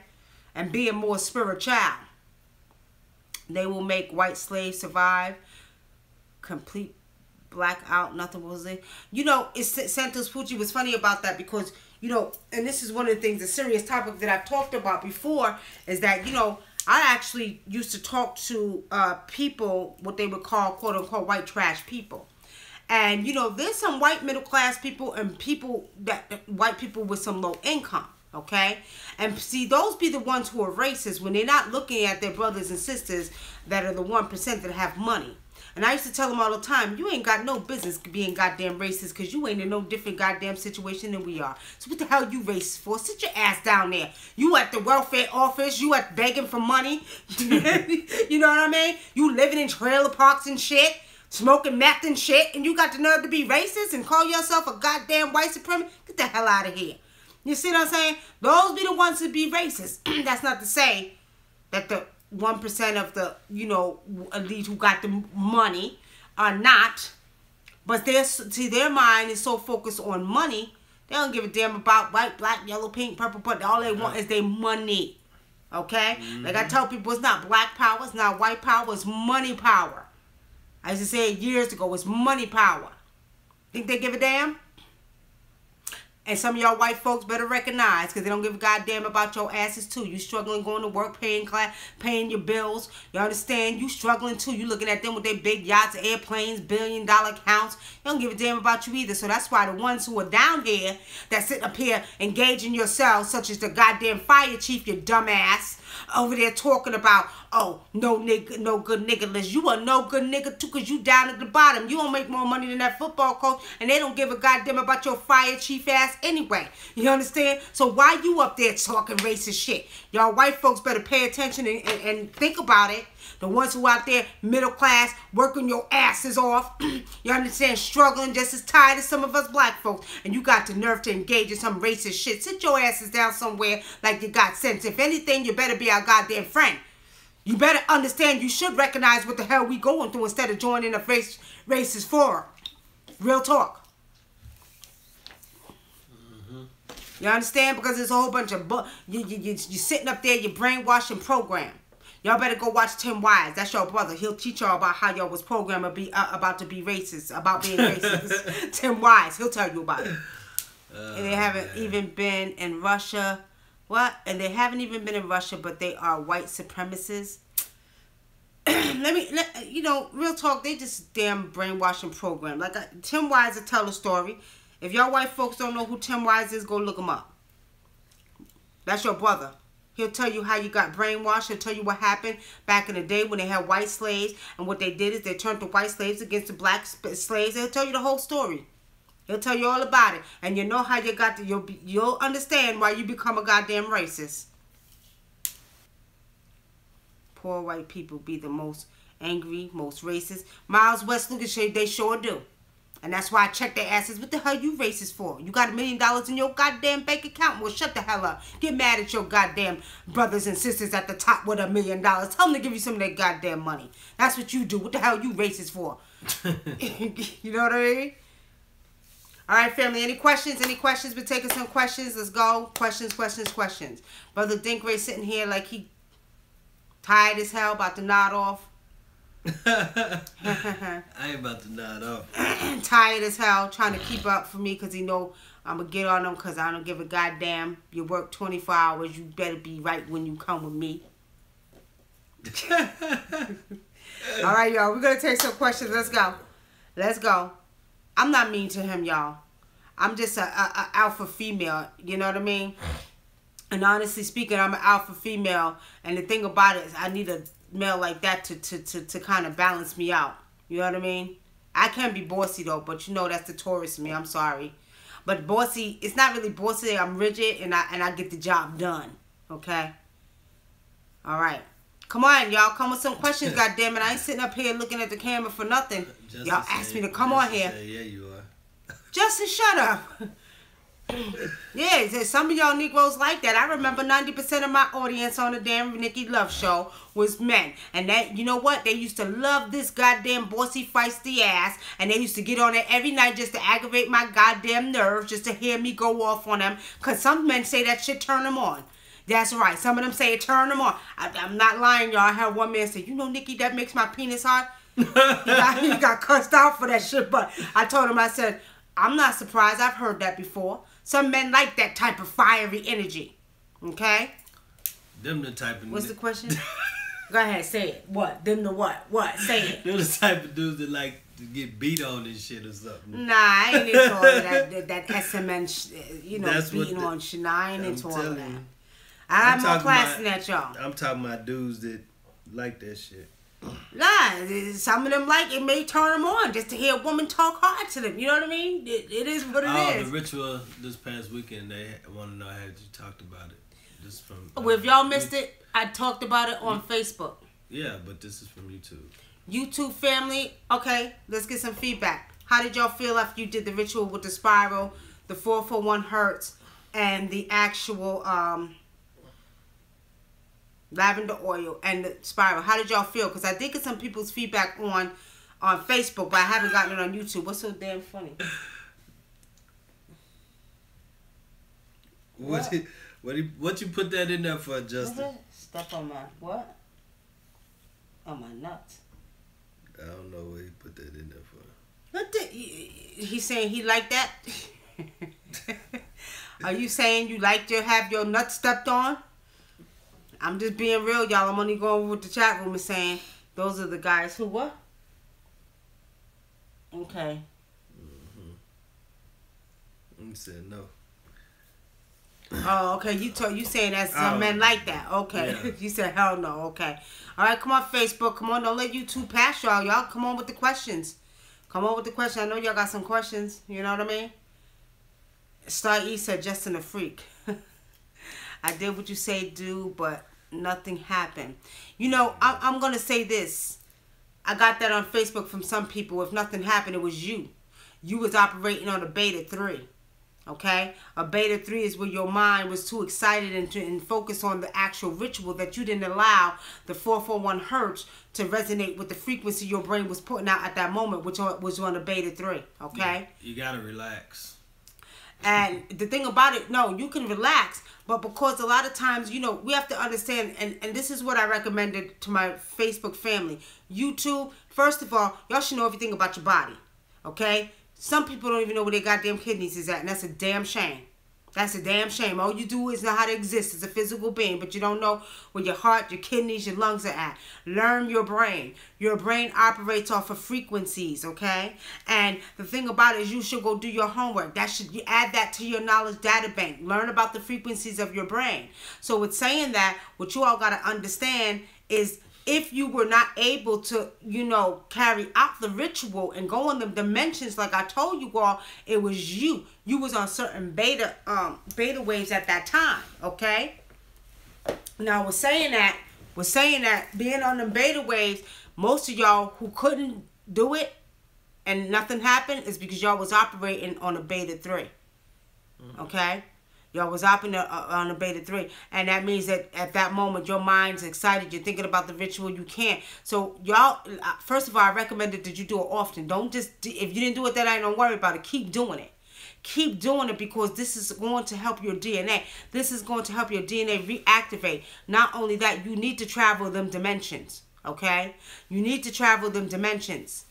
S2: And being more spiritual. They will make white slaves survive. Complete blackout, nothing was it. It's Santos Pucci was funny about that because, and this is one of the things, the serious topic that I've talked about before, is that, I actually used to talk to people, what they would call, quote unquote, white trash people. And, there's some white middle class people and white people with some low income, okay? And see, those be the ones who are racist when they're not looking at their brothers and sisters that are the 1% that have money. And I used to tell them all the time, you ain't got no business being goddamn racist because you ain't in no different goddamn situation than we are. So what the hell you racist for? Sit your ass down there. You at the welfare office. You at begging for money. You know what I mean? You living in trailer parks and shit. Smoking meth and shit. And you got the nerve to be racist and call yourself a goddamn white supremacist? Get the hell out of here. You see what I'm saying? Those be the ones to be racist. That's not to say that the 1% of the, elite who got the money are not. But their mind is so focused on money, they don't give a damn about white, black, yellow, pink, purple, but all they want is their money. Okay? Like I tell people, it's not black power, it's not white power, it's money power. I used to say it years ago, it's money power. Think they give a damn? And some of y'all white folks better recognize, because they don't give a goddamn about your asses too. You struggling going to work, paying your bills. You understand? You struggling too. You looking at them with their big yachts, airplanes, billion-dollar accounts. They don't give a damn about you either. So that's why the ones who are down here that sit up here engaging yourselves, such as the goddamn fire chief, you dumbass, over there talking about, oh, no nigga, no good nigga list. You a no good nigga too, because you down at the bottom. You don't make more money than that football coach, and they don't give a goddamn about your fire chief ass anyway. You understand? So why you up there talking racist shit? Y'all white folks better pay attention and think about it. The ones who out there, middle class, working your asses off, you understand, struggling just as tired as some of us black folks, and you got the nerve to engage in some racist shit. Sit your asses down somewhere like you got sense. If anything, you better be our goddamn friend. You better understand, you should recognize what the hell we going through instead of joining a racist forum. Real talk. You understand? Because there's a whole bunch of you're sitting up there, you're brainwashing program. Y'all better go watch Tim Wise. That's your brother. He'll teach y'all about how y'all was programmed about to be racist, about being racist. Tim Wise, he'll tell you about it. And they haven't even been in Russia. What? And they haven't even been in Russia, but they are white supremacists. Real talk, they just damn brainwashing program. Like Tim Wise will tell a story. If y'all white folks don't know who Tim Wise is, go look him up. That's your brother. He'll tell you how you got brainwashed. He'll tell you what happened back in the day when they had white slaves. And what they did is they turned the white slaves against the black slaves. He'll tell you the whole story. He'll tell you all about it. And you know how you got to, you'll understand why you become a goddamn racist. Poor white people be the most angry, most racist. Miles West Lucas, they sure do. And that's why I check their asses. What the hell you racist for? You got $1 million in your goddamn bank account? Well, shut the hell up. Get mad at your goddamn brothers and sisters at the top with $1 million. Tell them to give you some of their goddamn money. That's what you do. What the hell you racist for? You know what I mean? All right, family. Any questions? Any questions? We're taking some questions. Let's go. Questions, questions, questions. Brother ADINKRA sitting here like he tired as hell, about to nod off.
S1: I ain't about to nod off.
S2: Tired as hell, trying to keep up for me because he know I'm going to get on him because I don't give a goddamn. You work 24 hours. You better be right when you come with me. All right, y'all. We're going to take some questions. Let's go. Let's go. I'm not mean to him, y'all. I'm just a alpha female. You know what I mean? And honestly speaking, I'm an alpha female. And the thing about it is I need a male like that to kind of balance me out. You know what I mean? I can be bossy though, but you know that's the Taurus in me. I'm sorry. But bossy, it's not really bossy. I'm rigid, and I get the job done. Okay. All right. Come on, y'all. Come with some questions, goddammit. I ain't sitting up here looking at the camera for nothing. Y'all asked me to come on here.
S1: Yeah, you are.
S2: Justin, shut up. Yeah, some of y'all Negroes like that. I remember 90% of my audience on the damn Nicky Love show was men. And that, you know what? They used to love this goddamn bossy, feisty ass. And they used to get on it every night just to aggravate my goddamn nerves, just to hear me go off on them. Because some men say that shit turn them on. That's right. Some of them say it turn them on. I'm not lying, y'all. I had one man say, you know, Nicky, that makes my penis hard. he got cussed out for that shit. But I told him, I said, I'm not surprised. I've heard that before. Some men like that type of fiery energy. Okay?
S1: Them the type of...
S2: What's the question? Go ahead, say it. What? Them the what? What? Say it.
S1: Them the type of dudes that like to get beat on and shit or something.
S2: Nah, I ain't into all of that SMN, you know, that's beating on shit. Nah, I ain't into all of that. I have more class than that, y'all.
S1: I'm talking about dudes that like that shit.
S2: Nah, some of them like it may turn them on just to hear a woman talk hard to them. You know what I mean? It is what it is.
S1: The ritual this past weekend, they want to know how you talked about it. This from.
S2: Well, if y'all missed it, I talked about it on Facebook.
S1: Yeah, but this is from YouTube.
S2: YouTube family, okay, let's get some feedback. How did y'all feel after you did the ritual with the spiral, the 441 hertz, and the actual lavender oil and the spiral? How did y'all feel? Because I did get some people's feedback on Facebook, but I haven't gotten it on YouTube. What's so damn funny?
S1: What you put that in there for, Justin?
S2: Step on my what? On my nuts.
S1: I don't know what he put that in there for.
S2: What he's saying he like that? Are you saying you like to have your nuts stepped on? I'm just being real, y'all. I'm only going with the chat room and saying those are the guys who what? Okay.
S1: You said no.
S2: Oh, okay. You saying that some men like that? Okay. Yeah. You said hell no. Okay. All right. Come on, Facebook. Come on. Don't let YouTube pass y'all. Y'all come on with the questions. Come on with the questions. I know y'all got some questions. You know what I mean? Star E said Justin a freak. I did what you say do, but nothing happened. You know, I'm going to say this. I got that on Facebook from some people. If nothing happened, it was you. You was operating on a beta 3. Okay? A beta 3 is where your mind was too excited and focused on the actual ritual that you didn't allow the 441 hertz to resonate with the frequency your brain was putting out at that moment, which was on a beta 3. Okay?
S1: Yeah, you got to relax.
S2: And the thing about it, no, you can relax, but because a lot of times, you know, we have to understand, and this is what I recommended to my Facebook family. YouTube, first of all, y'all should know everything about your body, okay? Some people don't even know where their goddamn kidneys is at, and that's a damn shame. That's a damn shame. All you do is know how to exist as a physical being, but you don't know where your heart, your kidneys, your lungs are at. Learn your brain. Your brain operates off of frequencies, okay? And the thing about it is you should go do your homework. You add that to your knowledge data bank. Learn about the frequencies of your brain. So with saying that, what you all got to understand is if you were not able to, you know, carry out the ritual and go on the dimensions like I told you all, it was you. You was on certain beta waves at that time, okay? Now, with saying that, being on the beta waves, most of y'all who couldn't do it and nothing happened is because y'all was operating on a beta 3, okay? Y'all was operating on a beta 3. And that means that at that moment, your mind's excited. You're thinking about the ritual. You can't. So, y'all, first of all, I recommended that you do it often. Don't just, if you didn't do it that night, don't worry about it. Keep doing it. Keep doing it because this is going to help your DNA. This is going to help your DNA reactivate. Not only that, you need to travel them dimensions. Okay? You need to travel them dimensions.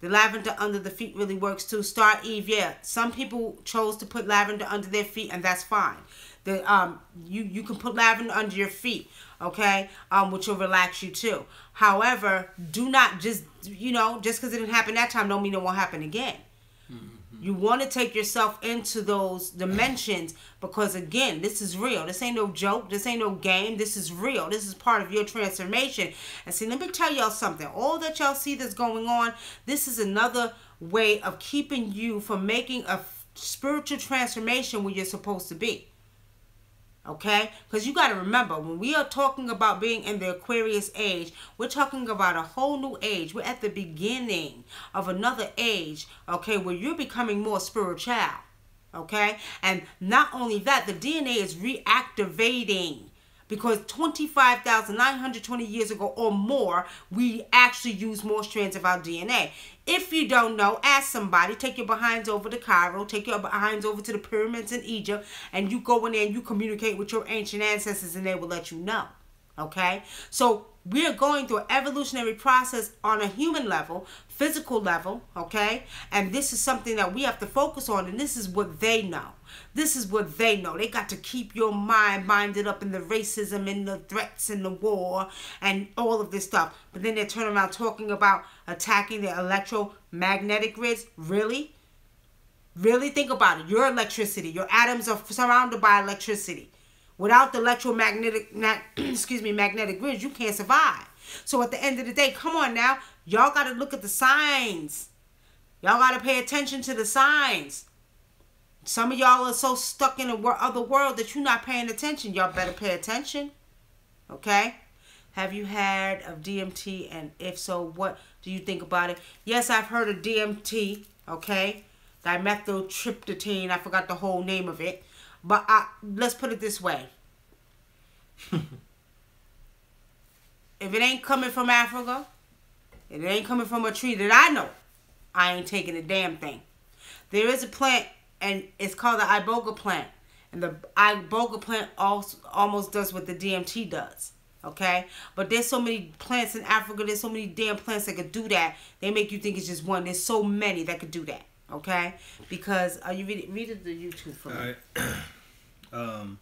S2: The lavender under the feet really works too. Star Eve, yeah. Some people chose to put lavender under their feet, and that's fine. You can put lavender under your feet, okay, which will relax you too. However, do not just, you know, just because it didn't happen that time don't mean it won't happen again. You want to take yourself into those dimensions because, again, this is real. This ain't no joke. This ain't no game. This is real. This is part of your transformation. And see, let me tell y'all something. All that y'all see that's going on, this is another way of keeping you from making a spiritual transformation where you're supposed to be. Okay? Because you got to remember, when we are talking about being in the Aquarius age, we're talking about a whole new age. We're at the beginning of another age, okay, where you're becoming more spiritual. Okay? And not only that, the DNA is reactivating. Because 25,920 years ago or more, we actually use more strands of our DNA. If you don't know, ask somebody. Take your behinds over to Cairo. Take your behinds over to the pyramids in Egypt. And you go in there and you communicate with your ancient ancestors and they will let you know. Okay? So we're going through an evolutionary process on a human level, physical level. Okay? And this is something that we have to focus on. And this is what they know. This is what they know. They got to keep your mind minded up in the racism and the threats and the war and all of this stuff. But then they turn around talking about attacking the electromagnetic grids. Really? Really? Think about it. Your electricity. Your atoms are surrounded by electricity. Without the electromagnetic magnetic grids, you can't survive. So at the end of the day, come on now. Y'all got to look at the signs. Y'all got to pay attention to the signs. Some of y'all are so stuck in the other world that you're not paying attention. Y'all better pay attention. Okay? Have you heard of DMT? And if so, what do you think about it? Yes, I've heard of DMT. Okay? Dimethyltryptamine. I forgot the whole name of it. But let's put it this way. If it ain't coming from Africa, if it ain't coming from a tree that I know, I ain't taking a damn thing. There is a plant, and it's called the iboga plant. And the iboga plant also almost does what the DMT does. Okay? But there's so many plants in Africa. There's so many damn plants that could do that. They make you think it's just one. There's so many that could do that. Okay? Because, you read the YouTube for me.
S1: All right.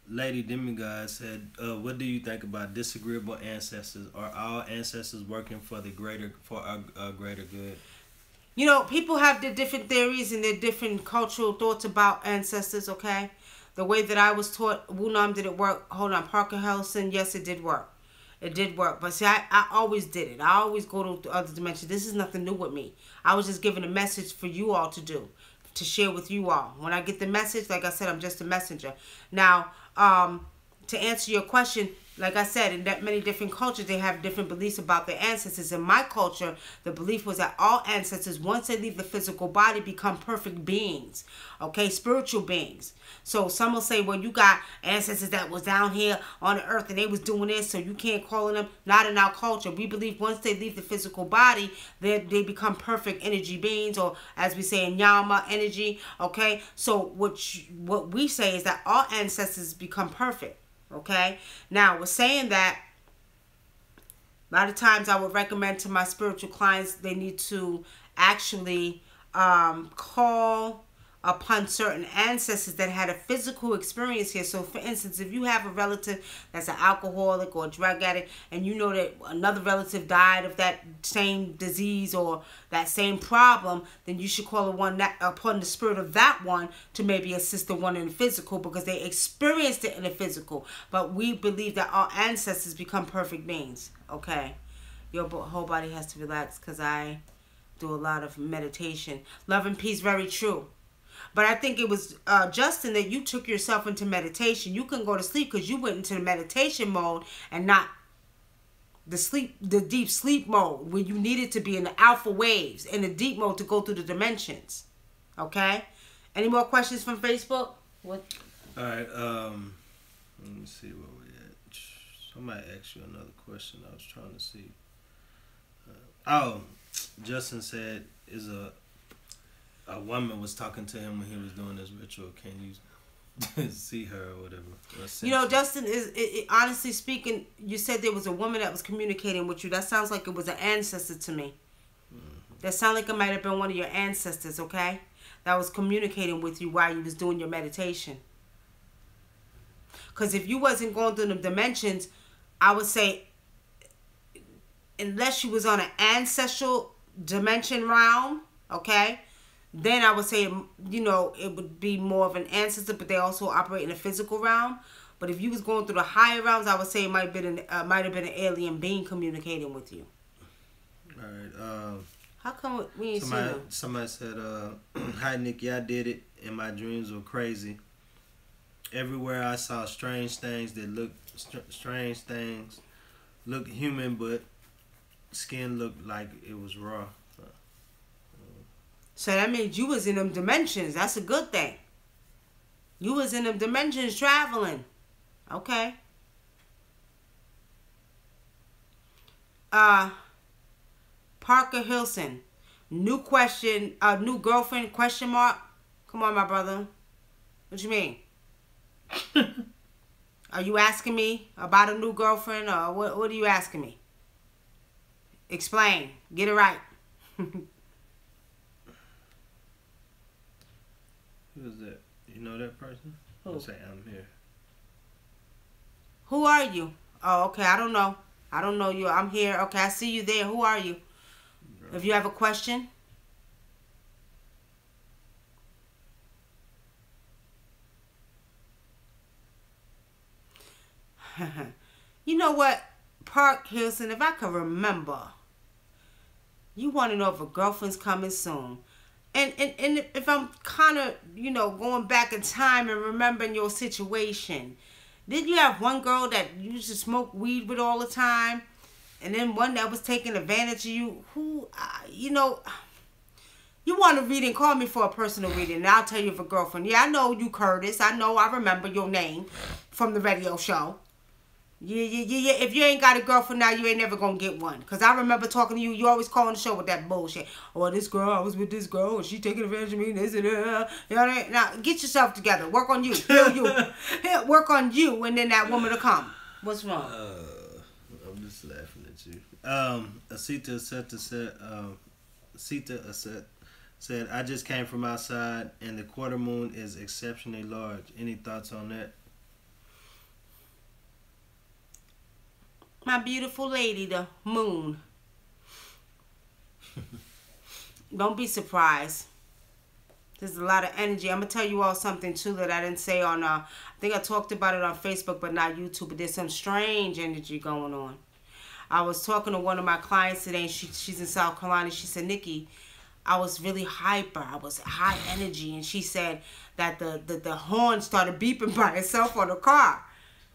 S1: Lady Demigod said, what do you think about disagreeable ancestors? Are all ancestors working for our greater good?
S2: You know, people have their different theories and their different cultural thoughts about ancestors, okay? The way that I was taught, WUNAM, did it work? Hold on, Parker Hellson, yes, it did work. It did work. But see, I always did it. I always go to other dimensions. This is nothing new with me. I was just giving a message for you all to do, to share with you all. When I get the message, like I said, I'm just a messenger. Now, to answer your question, like I said, in that many different cultures, they have different beliefs about their ancestors. In my culture, the belief was that all ancestors, once they leave the physical body, become perfect beings. Okay, spiritual beings. So some will say, well, you got ancestors that was down here on the earth and they was doing this, so you can't call them. Not in our culture. We believe once they leave the physical body, they become perfect energy beings, or as we say in Yama, energy. Okay, so what we say is that all ancestors become perfect. Okay, now we're saying that a lot of times I would recommend to my spiritual clients, they need to actually call upon certain ancestors that had a physical experience here. So for instance, if you have a relative that's an alcoholic or a drug addict, and you know that another relative died of that same disease or that same problem, then you should call upon the spirit of that one to maybe assist the one in the physical, because they experienced it in the physical. But we believe that our ancestors become perfect beings. Okay, your whole body has to relax, because I do a lot of meditation. Love and peace, very true. But I think it was, Justin, that you took yourself into meditation. You couldn't go to sleep because you went into the meditation mode and not the deep sleep mode, where you needed to be in the alpha waves, in the deep mode, to go through the dimensions. Okay? Any more questions from Facebook? What?
S1: All right. Let me see where we at. Somebody asked you another question. I was trying to see. Justin said, a woman was talking to him when he was doing this ritual. Can you see her or whatever?
S2: You know, Justin, honestly speaking, you said there was a woman that was communicating with you. That sounds like it was an ancestor to me. Mm-hmm. That sounds like it might have been one of your ancestors, okay? That was communicating with you while you was doing your meditation. Because if you wasn't going through the dimensions, I would say, unless you was on an ancestral dimension realm, okay, then I would say, you know, it would be more of an ancestor, but they also operate in a physical realm. But if you was going through the higher realms, I would say it might have been an alien being communicating with you.
S1: All right.
S2: How come we ain't seen them?
S1: Somebody said, "Hi Nicky, I did it, and my dreams were crazy. Everywhere I saw strange things that looked strange things, looked human, but skin looked like it was raw."
S2: So that means you was in them dimensions. That's a good thing. You was in them dimensions traveling. Okay. Parker Hilson. New question, new girlfriend, question mark? Come on, my brother. What you mean? Are you asking me about a new girlfriend, or what are you asking me? Explain. Get it right.
S1: Who is that? You know that person?
S2: Who?
S1: Say I'm here.
S2: Who are you? Oh, okay. I don't know. I don't know you. I'm here. Okay, I see you there. Who are you? If you have a question. You know what, Park Hilson, if I can remember, you want to know if a girlfriend's coming soon. And if I'm kind of, going back in time and remembering your situation, did you have one girl that you used to smoke weed with all the time? And then one that was taking advantage of you? Who, you want to read and call me for a personal reading, and I'll tell you if a girlfriend. Yeah, I know you, Curtis. I remember your name from the radio show. Yeah. If you ain't got a girlfriend now, you ain't never gonna get one. Because I remember talking to you. You always calling the show with that bullshit. Oh, this girl, I was with this girl, and she taking advantage of me, this and that. You know what I mean? Now, get yourself together. Work on you. Heal you. Work on you, and then that woman will come. What's wrong?
S1: I'm just laughing at you. Asita said, I just came from outside, and the quarter moon is exceptionally large. Any thoughts on that?
S2: My beautiful lady, the moon. Don't be surprised. There's a lot of energy. I'm going to tell you all something, too, that I didn't say on, I think I talked about it on Facebook, but not YouTube. But there's some strange energy going on. I was talking to one of my clients today, and she's in South Carolina. She said, Nikki, I was really hyper. I was high energy. And she said that the horn started beeping by itself on the car.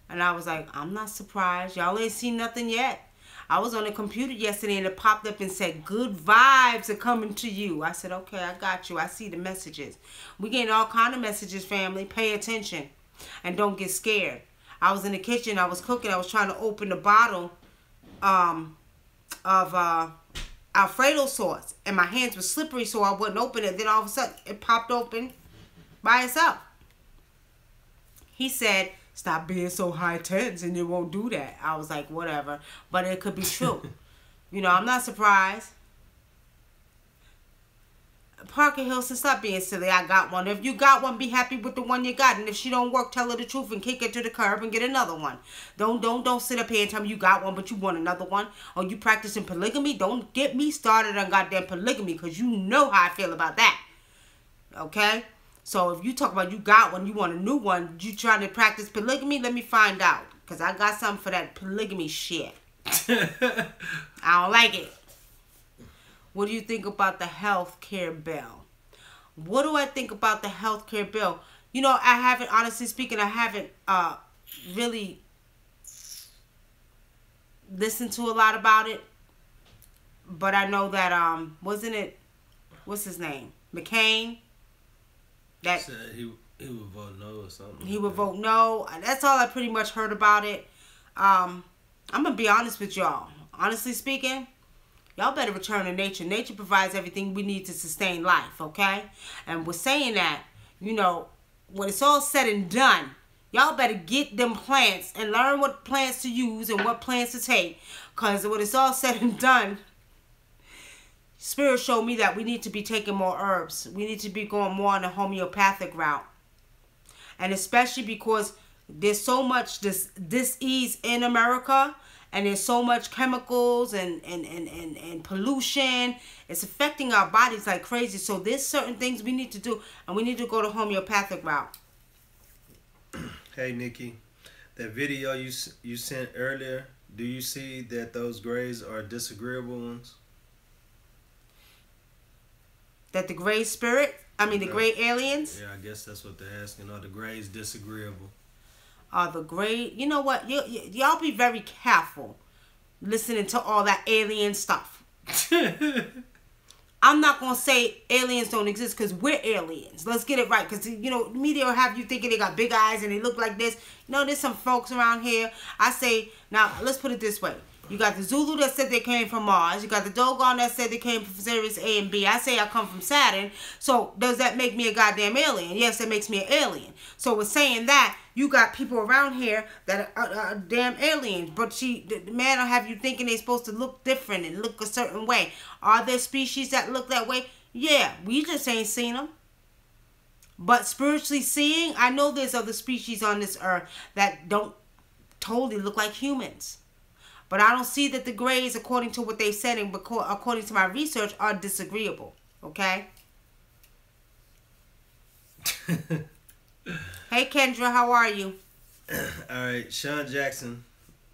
S2: And I was like, I'm not surprised. Y'all ain't seen nothing yet. I was on the computer yesterday and it popped up and said, good vibes are coming to you. I said, okay, I got you. I see the messages. We getting all kind of messages, family. Pay attention and don't get scared. I was in the kitchen. I was cooking. I was trying to open the bottle of Alfredo sauce. And my hands were slippery, so I wouldn't open it. Then all of a sudden, it popped open by itself. He said, stop being so high tense and it won't do that. I was like, whatever. But it could be true. I'm not surprised. Parker Hilson, stop being silly. I got one. If you got one, be happy with the one you got. And if she don't work, tell her the truth and kick it to the curb and get another one. Don't sit up here and tell me you got one, but you want another one. Or you practicing polygamy. Don't get me started on goddamn polygamy, because you know how I feel about that. Okay? So if you talk about you got one, you want a new one, you trying to practice polygamy, let me find out. Because I got something for that polygamy shit. I don't like it. What do you think about the health care bill? What do I think about the health care bill? I haven't, honestly speaking, I haven't really listened to a lot about it. But I know that, wasn't it, what's his name? McCain? That
S1: said he would vote no or something.
S2: He would vote no. That's all I pretty much heard about it. I'm going to be honest with y'all. Honestly speaking, y'all better return to nature. Nature provides everything we need to sustain life, okay? And we're saying that, when it's all said and done, y'all better get them plants and learn what plants to use and what plants to take. Because when it's all said and done, Spirit showed me that we need to be taking more herbs. We need to be going more on the homeopathic route. And especially because there's so much disease in America, and there's so much chemicals and pollution. It's affecting our bodies like crazy. So there's certain things we need to do, and we need to go the homeopathic route.
S1: Hey, Nikki, that video you sent earlier, do you see that those grays are disagreeable ones?
S2: That the gray spirit, the gray aliens.
S1: Yeah, I guess that's what they're asking. Are the grays disagreeable?
S2: Are the gray? You know what? Y'all be very careful listening to all that alien stuff. I'm not going to say aliens don't exist because we're aliens. Let's get it right. Because, media will have you thinking they got big eyes and they look like this. There's some folks around here. I say, now, let's put it this way. You got the Zulu that said they came from Mars. You got the Dogon that said they came from Sirius A and B. I say I come from Saturn. So does that make me a goddamn alien? Yes, it makes me an alien. So with saying that, you got people around here that are damn aliens. But the man will have you thinking they're supposed to look different and look a certain way. Are there species that look that way? Yeah, we just ain't seen them. But spiritually seeing, I know there's other species on this earth that don't totally look like humans. But I don't see that the grays, according to what they said and according to my research, are disagreeable. Okay? Hey, Kendra, how are you?
S1: All right, Sean Jackson.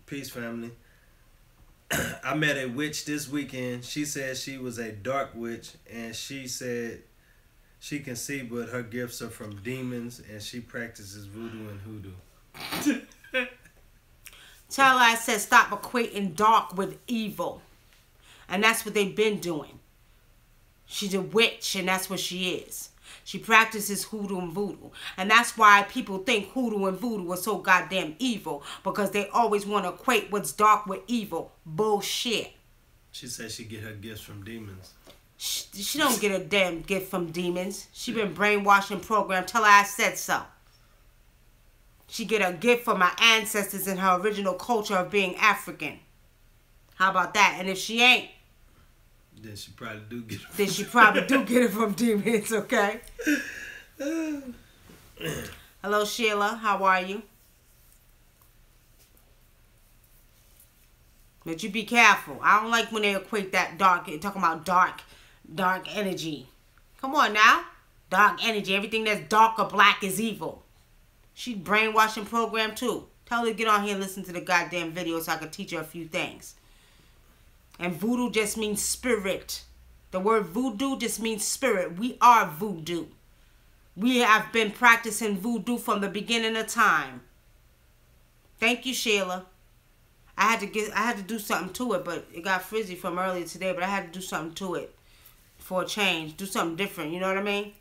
S1: Peace, family. I met a witch this weekend. She said she was a dark witch, and she said she can see, but her gifts are from demons, and she practices voodoo and hoodoo.
S2: Tell her I said stop equating dark with evil. And that's what they've been doing. She's a witch, and that's what she is. She practices hoodoo and voodoo. And that's why people think hoodoo and voodoo are so goddamn evil. Because they always want to equate what's dark with evil. Bullshit.
S1: She said she get her gifts from demons.
S2: She don't get a damn gift from demons. She been brainwashed and programmed. Tell her I said so. She get a gift from my ancestors and her original culture of being African. How about that? And if she ain't,
S1: then she probably do get it.
S2: Then she probably do get it from demons, okay? Hello, Sheila. How are you? But you be careful. I don't like when they equate that dark, talking about dark energy. Come on now. Dark energy. Everything that's dark or black is evil. She's brainwashing program too. Tell her to get on here and listen to the goddamn video so I can teach her a few things. And voodoo just means spirit. The word voodoo just means spirit. We are voodoo. We have been practicing voodoo from the beginning of time. Thank you, Sheila. I had to do something to it, but it got frizzy from earlier today, but I had to do something to it for a change. Do something different, you know what I mean?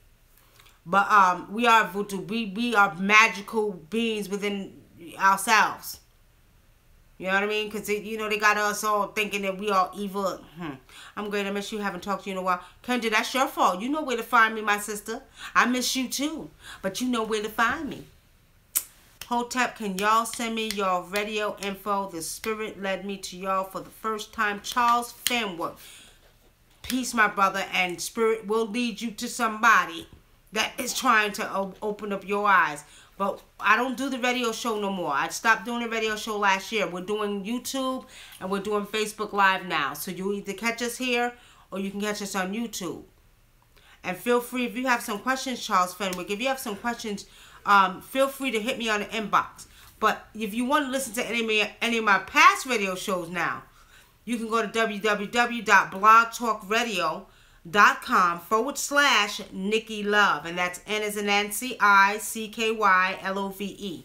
S2: But we are voodoo. We are magical beings within ourselves. You know what I mean? Because, they got us all thinking that we are evil. I'm great. I miss you. Haven't talked to you in a while. Kendra, that's your fault. You know where to find me, my sister. I miss you, too. But you know where to find me. Hotep, can y'all send me your radio info? The spirit led me to y'all for the first time. Charles Fenwick. Peace, my brother. And spirit will lead you to somebody that is trying to open up your eyes. But I don't do the radio show no more. I stopped doing the radio show last year. We're doing YouTube and we're doing Facebook Live now. So you either catch us here or you can catch us on YouTube. And feel free, if you have some questions, Charles Fenwick, if you have some questions, feel free to hit me on the inbox. But if you want to listen to any of my past radio shows now, you can go to www.blogtalkradio.com/Nicky Love. And that's N as in Nancy, ICKYLOVE.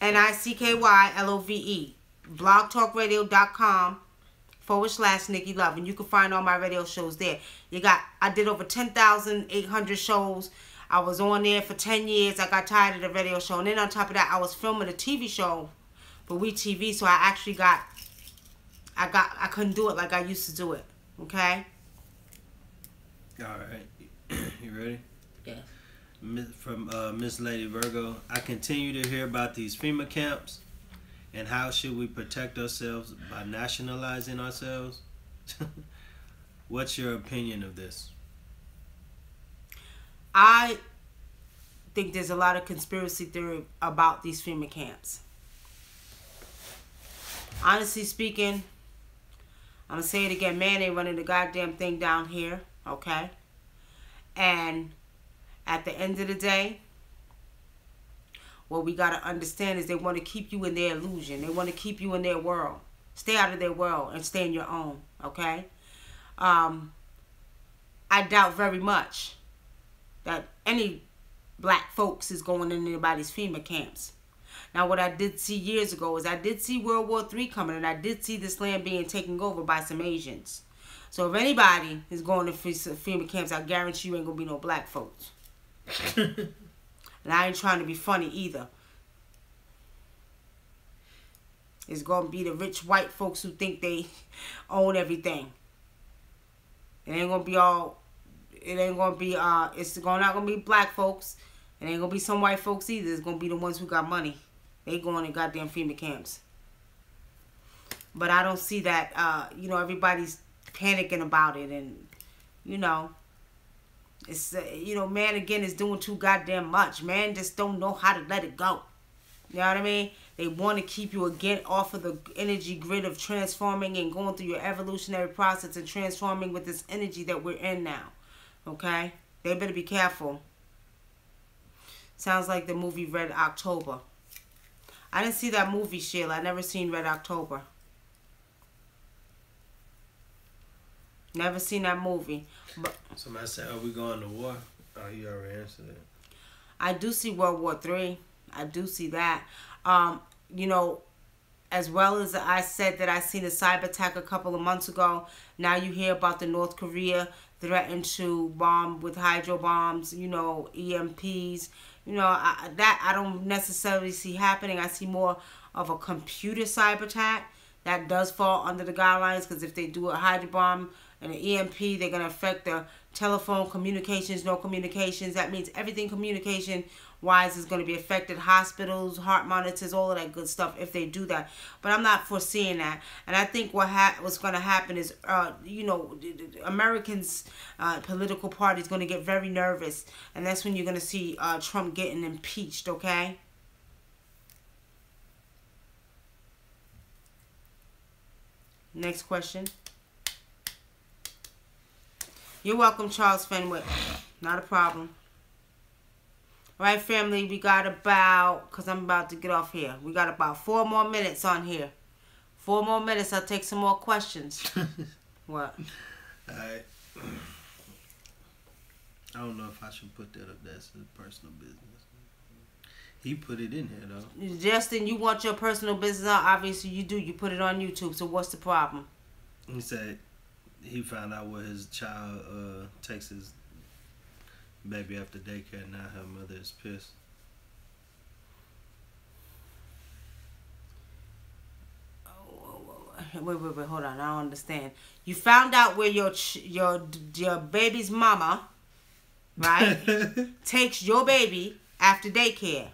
S2: NICKYLOVE. blogtalkradio.com/Nicky Love. And you can find all my radio shows there. I did over 10,800 shows. I was on there for 10 years. I got tired of the radio show. And then on top of that, I was filming a TV show for WeTV. So I actually I couldn't do it like I used to do it. Okay?
S1: All right. You ready?
S2: Yeah.
S1: From Miss Lady Virgo. I continue to hear about these FEMA camps. And how should we protect ourselves by nationalizing ourselves? What's your opinion of this?
S2: I think there's a lot of conspiracy theory about these FEMA camps. Honestly speaking, I'm going to say it again. Man ain't running the goddamn thing down here. Okay? And at the end of the day, what we got to understand is they want to keep you in their illusion. They want to keep you in their world. Stay out of their world and stay in your own. Okay? I doubt very much that any black folks is going in anybody's FEMA camps. Now, what I did see years ago is I did see World War III coming, and I did see this land being taken over by some Asians. So if anybody is going to FEMA camps, I guarantee you ain't going to be no black folks. And I ain't trying to be funny either. It's going to be the rich white folks who think they own everything. It ain't going to be all... It ain't going to be... It's not going to be black folks. It ain't going to be some white folks either. It's going to be the ones who got money. They going in goddamn FEMA camps. But I don't see that, you know, everybody's panicking about it. And, you know, it's, you know, man, again, is doing too goddamn much. Man just don't know how to let it go. You know what I mean? They want to keep you, again, off of the energy grid of transforming and going through your evolutionary process and transforming with this energy that we're in now. Okay? They better be careful. Sounds like the movie Red October. I didn't see that movie, Sheila. I never seen Red October. Never seen that movie. But
S1: somebody said, are we going to war? Oh, you already answered it.
S2: I do see World War III. I do see that. You know, as well as I said that I seen a cyber attack a couple of months ago, now you hear about the North Korea threatened to bomb with hydro bombs, you know, EMPs. You know, that I don't necessarily see happening. I see more of a computer cyber attack. That does fall under the guidelines, because if they do a hydro bomb and an EMP, they're going to affect the telephone communications, no communications. That means everything communication-wise is going to be affected. Hospitals, heart monitors, all of that good stuff if they do that. But I'm not foreseeing that. And I think what's going to happen is, you know, Americans' political party is going to get very nervous. And that's when you're going to see Trump getting impeached, okay? Next question. You're welcome, Charles Fenwick. Not a problem. All right, family, we got about, because I'm about to get off here, we got about 4 more minutes on here. 4 more minutes, I'll take some more questions. What?
S1: All right. I don't know if I should put that up there as personal business. He put it in here, though.
S2: Justin, you want your personal business out? Obviously, you do. You put it on YouTube, so what's the problem?
S1: He said he found out where his child takes his baby after daycare. Now her mother is pissed.
S2: Wait, hold on. I don't understand. You found out where your baby's mama, right, takes your baby after daycare.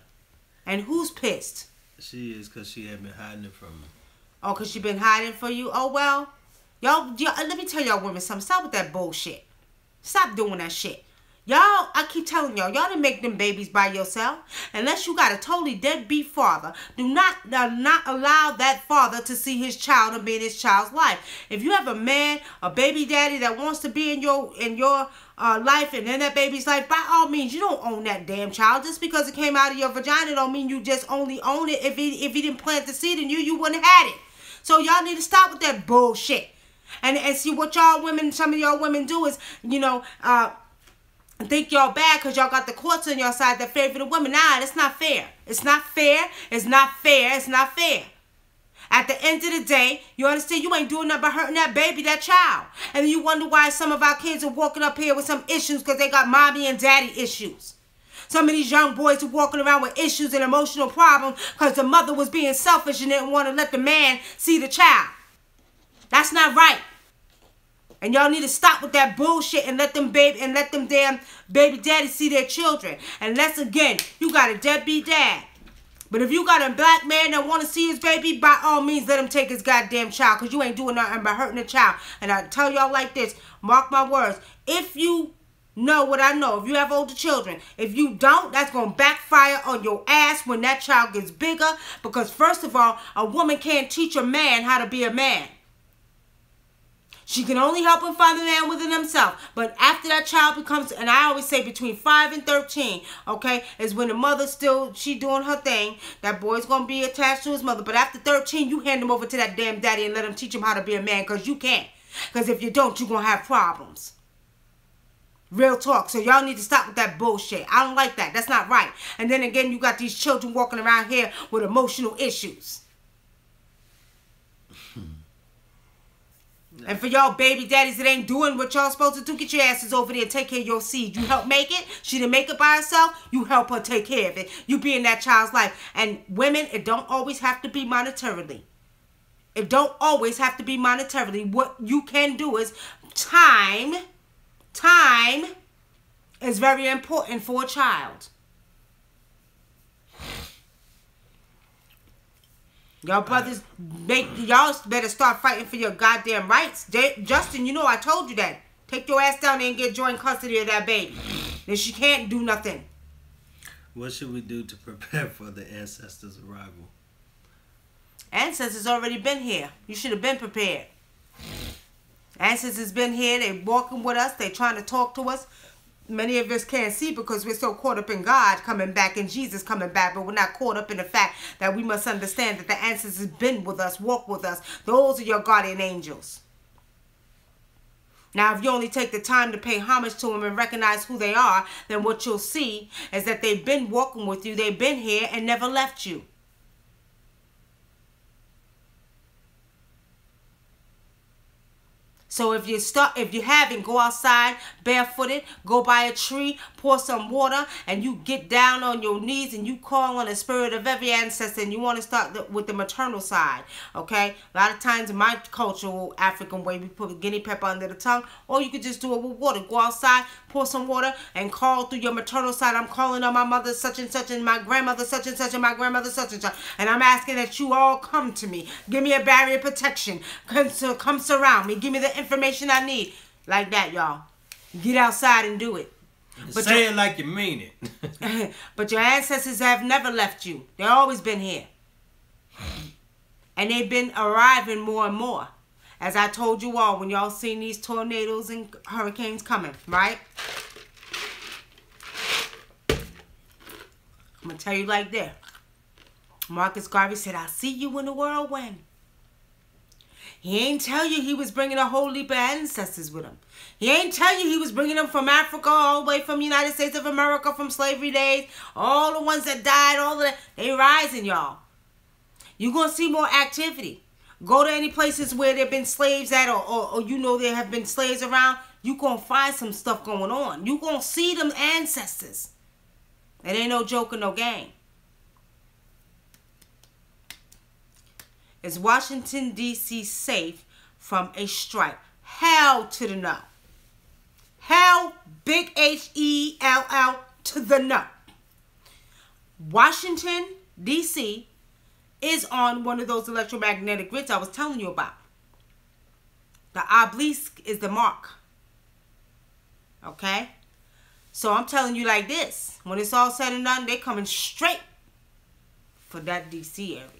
S2: And who's pissed?
S1: She is, because she had been hiding it from me.
S2: Oh, because she been hiding for you? Oh, well. Y'all, let me tell y'all women something. Stop with that bullshit. Stop doing that shit. Y'all, I keep telling y'all didn't make them babies by yourself. Unless you got a totally deadbeat father, do not allow that father to see his child and be in his child's life. If you have a man, a baby daddy that wants to be in your life and in that baby's life, by all means, you don't own that damn child. Just because it came out of your vagina don't mean you just only own it. If he didn't plant the seed in you, you wouldn't have had it. So y'all need to stop with that bullshit. And see what y'all women, some of y'all women do is, you know, think y'all bad because y'all got the courts on your side that favor the women. Nah, that's not fair. It's not fair. It's not fair. It's not fair. At the end of the day, you understand, you ain't doing nothing but hurting that baby, that child. And then you wonder why some of our kids are walking up here with some issues because they got mommy and daddy issues. Some of these young boys are walking around with issues and emotional problems because the mother was being selfish and didn't want to let the man see the child. That's not right. And y'all need to stop with that bullshit and let them damn baby daddies see their children. Unless, again, you got a deadbeat dad. But if you got a black man that want to see his baby, by all means, let him take his goddamn child, because you ain't doing nothing but hurting the child. And I tell y'all like this, mark my words, if you know what I know, if you have older children, if you don't, that's going to backfire on your ass when that child gets bigger. Because first of all, a woman can't teach a man how to be a man. She can only help him find the man within himself. But after that child becomes, and I always say between 5 and 13, okay, is when the mother still, she doing her thing. That boy's going to be attached to his mother. But after 13, you hand him over to that damn daddy and let him teach him how to be a man, because you can't. Because if you don't, you're going to have problems. Real talk. So y'all need to stop with that bullshit. I don't like that. That's not right. And then again, you got these children walking around here with emotional issues. And for y'all baby daddies that ain't doing what y'all supposed to do, get your asses over there and take care of your seed. You help make it. She didn't make it by herself. You help her take care of it. You be in that child's life. And women, it don't always have to be monetarily. It don't always have to be monetarily. What you can do is time. Time is very important for a child. Y'all brothers, y'all better start fighting for your goddamn rights. Justin, you know I told you that. Take your ass down there and get joint custody of that baby. Then she can't do nothing.
S1: What should we do to prepare for the ancestors' arrival?
S2: Ancestors already been here. You should have been prepared. Ancestors been here. They walking with us. They trying to talk to us. Many of us can't see because we're so caught up in God coming back and Jesus coming back, but we're not caught up in the fact that we must understand that the ancestors been with us, walk with us. Those are your guardian angels. Now, if you only take the time to pay homage to them and recognize who they are, then what you'll see is that they've been walking with you, they've been here and never left you. So if you haven't, go outside barefooted, go by a tree, pour some water, and you get down on your knees and you call on the spirit of every ancestor, and you want to start with the maternal side, okay? A lot of times in my cultural African way, we put guinea pepper under the tongue, or you could just do it with water. Go outside, pour some water, and call through your maternal side. I'm calling on my mother such and such, and my grandmother such and such, and my grandmother such and such, and I'm asking that you all come to me. Give me a barrier of protection. Come surround me. Give me the information I need. Like that, y'all. Get outside and do it.
S1: But say it like you mean
S2: it. But your ancestors have never left you. They've always been here. And they've been arriving more and more. As I told you all, when y'all seen these tornadoes and hurricanes coming, right? I'm going to tell you like this. Marcus Garvey said, I'll see you in the whirlwind. He ain't tell you he was bringing a whole heap of ancestors with him. He ain't tell you he was bringing them from Africa, all the way from United States of America, from slavery days. All the ones that died, all of that. They rising, y'all. You're going to see more activity. Go to any places where there have been slaves at, or you know there have been slaves around. You're going to find some stuff going on. You're going to see them ancestors. It ain't no joke or no game. Is Washington, D.C. safe from a strike? Hell to the no. Hell, big H-E-L-L to the no. Washington, D.C. is on one of those electromagnetic grids I was telling you about. The obelisk is the mark. Okay? So I'm telling you like this. When it's all said and done, they coming straight for that D.C. area.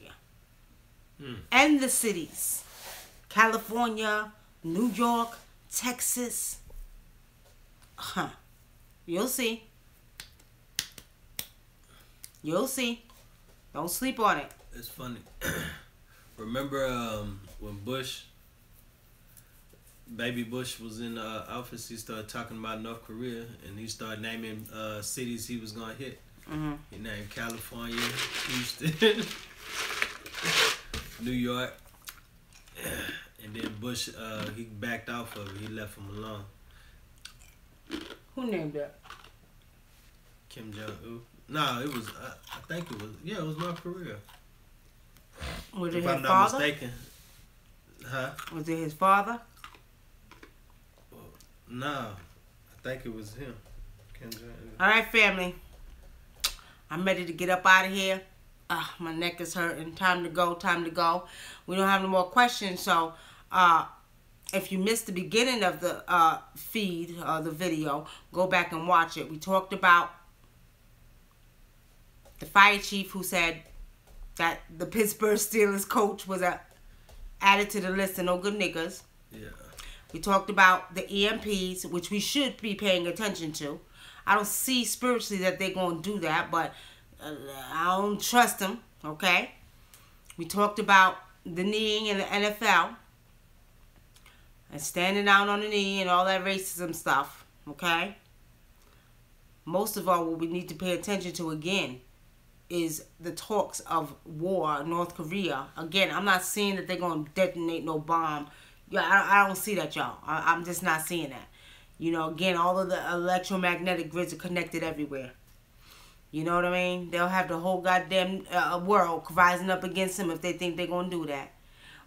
S2: And the cities. California, New York, Texas. You'll see. You'll see. Don't sleep on it.
S1: It's funny. Remember when baby Bush was in office, he started talking about North Korea, and he started naming cities he was going to hit. He named California, Houston, New York, and then Bush, he backed off of it. He left him alone.
S2: Who named that?
S1: Kim Jong-un. No, it was, I think it was, yeah, it was North Korea.
S2: Was it
S1: if
S2: his
S1: I'm not
S2: father?
S1: mistaken. Huh?
S2: Was it his father?
S1: Well, no, I think it was him. Kim Jong-un.
S2: All right, family. I'm ready to get up out of here. My neck is hurting. Time to go. Time to go. We don't have no more questions. So, if you missed the beginning of the feed, the video, go back and watch it. We talked about the fire chief who said that the Pittsburgh Steelers coach was added to the list of no good niggas.
S1: Yeah.
S2: We talked about the EMPs, which we should be paying attention to. I don't see spiritually that they're going to do that, but I don't trust them, okay? We talked about the kneeing in the NFL and standing out on the knee and all that racism stuff, Okay? Most of all, what we need to pay attention to again is the talks of war, North Korea. Again, I'm not seeing that they're going to detonate no bomb. Yeah, I don't see that, y'all. I'm just not seeing that. You know, again, all of the electromagnetic grids are connected everywhere. You know what I mean? They'll have the whole goddamn world rising up against them if they think they're going to do that.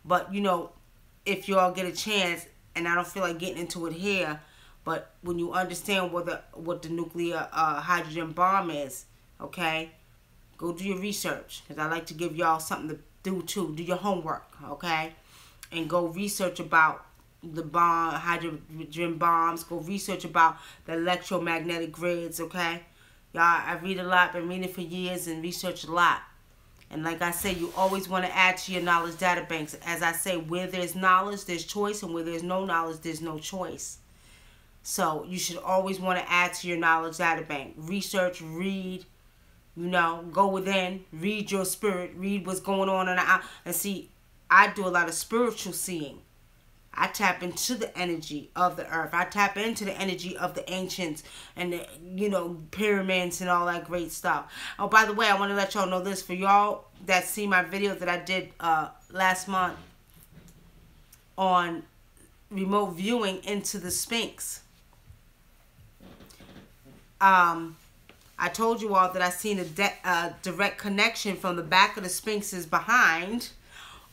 S2: But, you know, if y'all get a chance, and I don't feel like getting into it here, but when you understand what the nuclear hydrogen bomb is, okay, go do your research. Because I like to give y'all something to do, too. Do your homework, okay? And go research about the bomb, hydrogen bombs. Go research about the electromagnetic grids, okay? Y'all, I read a lot, been reading for years and research a lot. And like I say, you always want to add to your knowledge data banks. As I say, where there's knowledge, there's choice. And where there's no knowledge, there's no choice. So you should always want to add to your knowledge data bank. Research, read, you know, go within, read your spirit, read what's going on. And see, I do a lot of spiritual seeing. I tap into the energy of the earth. I tap into the energy of the ancients and the, you know, pyramids and all that great stuff. Oh, by the way, I want to let y'all know this. For y'all that see my video that I did last month on remote viewing into the Sphinx. I told you all that I seen a direct connection from the back of the Sphinx's behind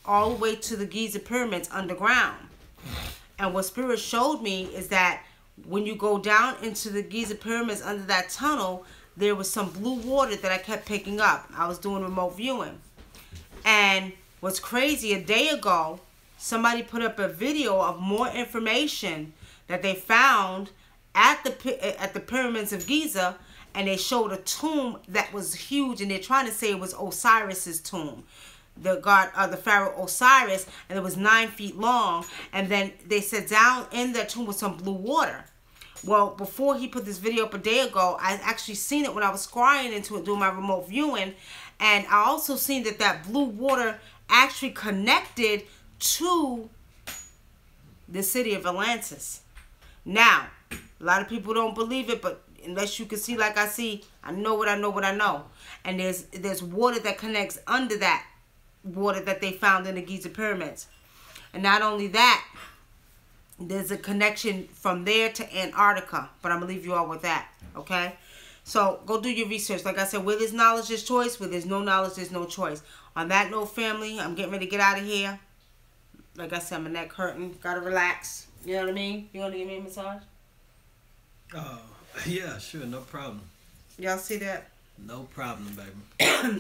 S2: all the way to the Giza pyramids underground. And what Spirit showed me is that when you go down into the Giza pyramids under that tunnel, there was some blue water that I kept picking up. I was doing remote viewing. And what's crazy, a day ago, somebody put up a video of more information that they found at the pyramids of Giza, and they showed a tomb that was huge, and they're trying to say it was Osiris's tomb. The god, the pharaoh Osiris, and it was 9 feet long. And then they said down in that tomb was some blue water. Well, before he put this video up a day ago, I actually seen it when I was scrying into it doing my remote viewing, and I also seen that blue water actually connected to the city of Atlantis. Now, a lot of people don't believe it, but unless you can see like I see, I know what I know what I know. And there's water that connects under that water that they found in the Giza pyramids. And not only that, there's a connection from there to Antarctica. But I'm going to leave you all with that, okay? So go do your research. Like I said, where there's knowledge, there's choice. Where there's no knowledge, there's no choice. On that note, family, I'm getting ready to get out of here. Like I said, my neck hurting. Got to relax. You know what I mean? You want to give me a massage?
S1: Oh, yeah, sure. No problem.
S2: Y'all see that?
S1: No problem, baby.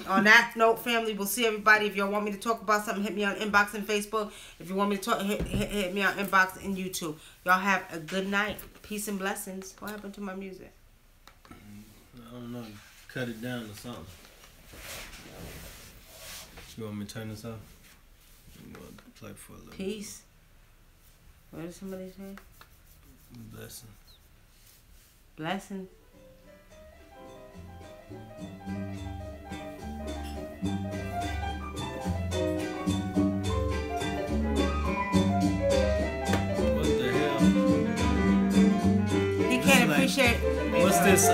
S2: On that note, family, we'll see everybody. If y'all want me to talk about something, hit me on inbox and Facebook. If you want me to talk, hit me on inbox and YouTube. Y'all have a good night. Peace and blessings. What happened to my music?
S1: I don't know. Cut it down or something. You want me to turn this off? You want to play for a little
S2: Peace. What did somebody say?
S1: Blessings.
S2: Blessings.
S1: What the hell?
S2: He can't appreciate.
S1: What's this?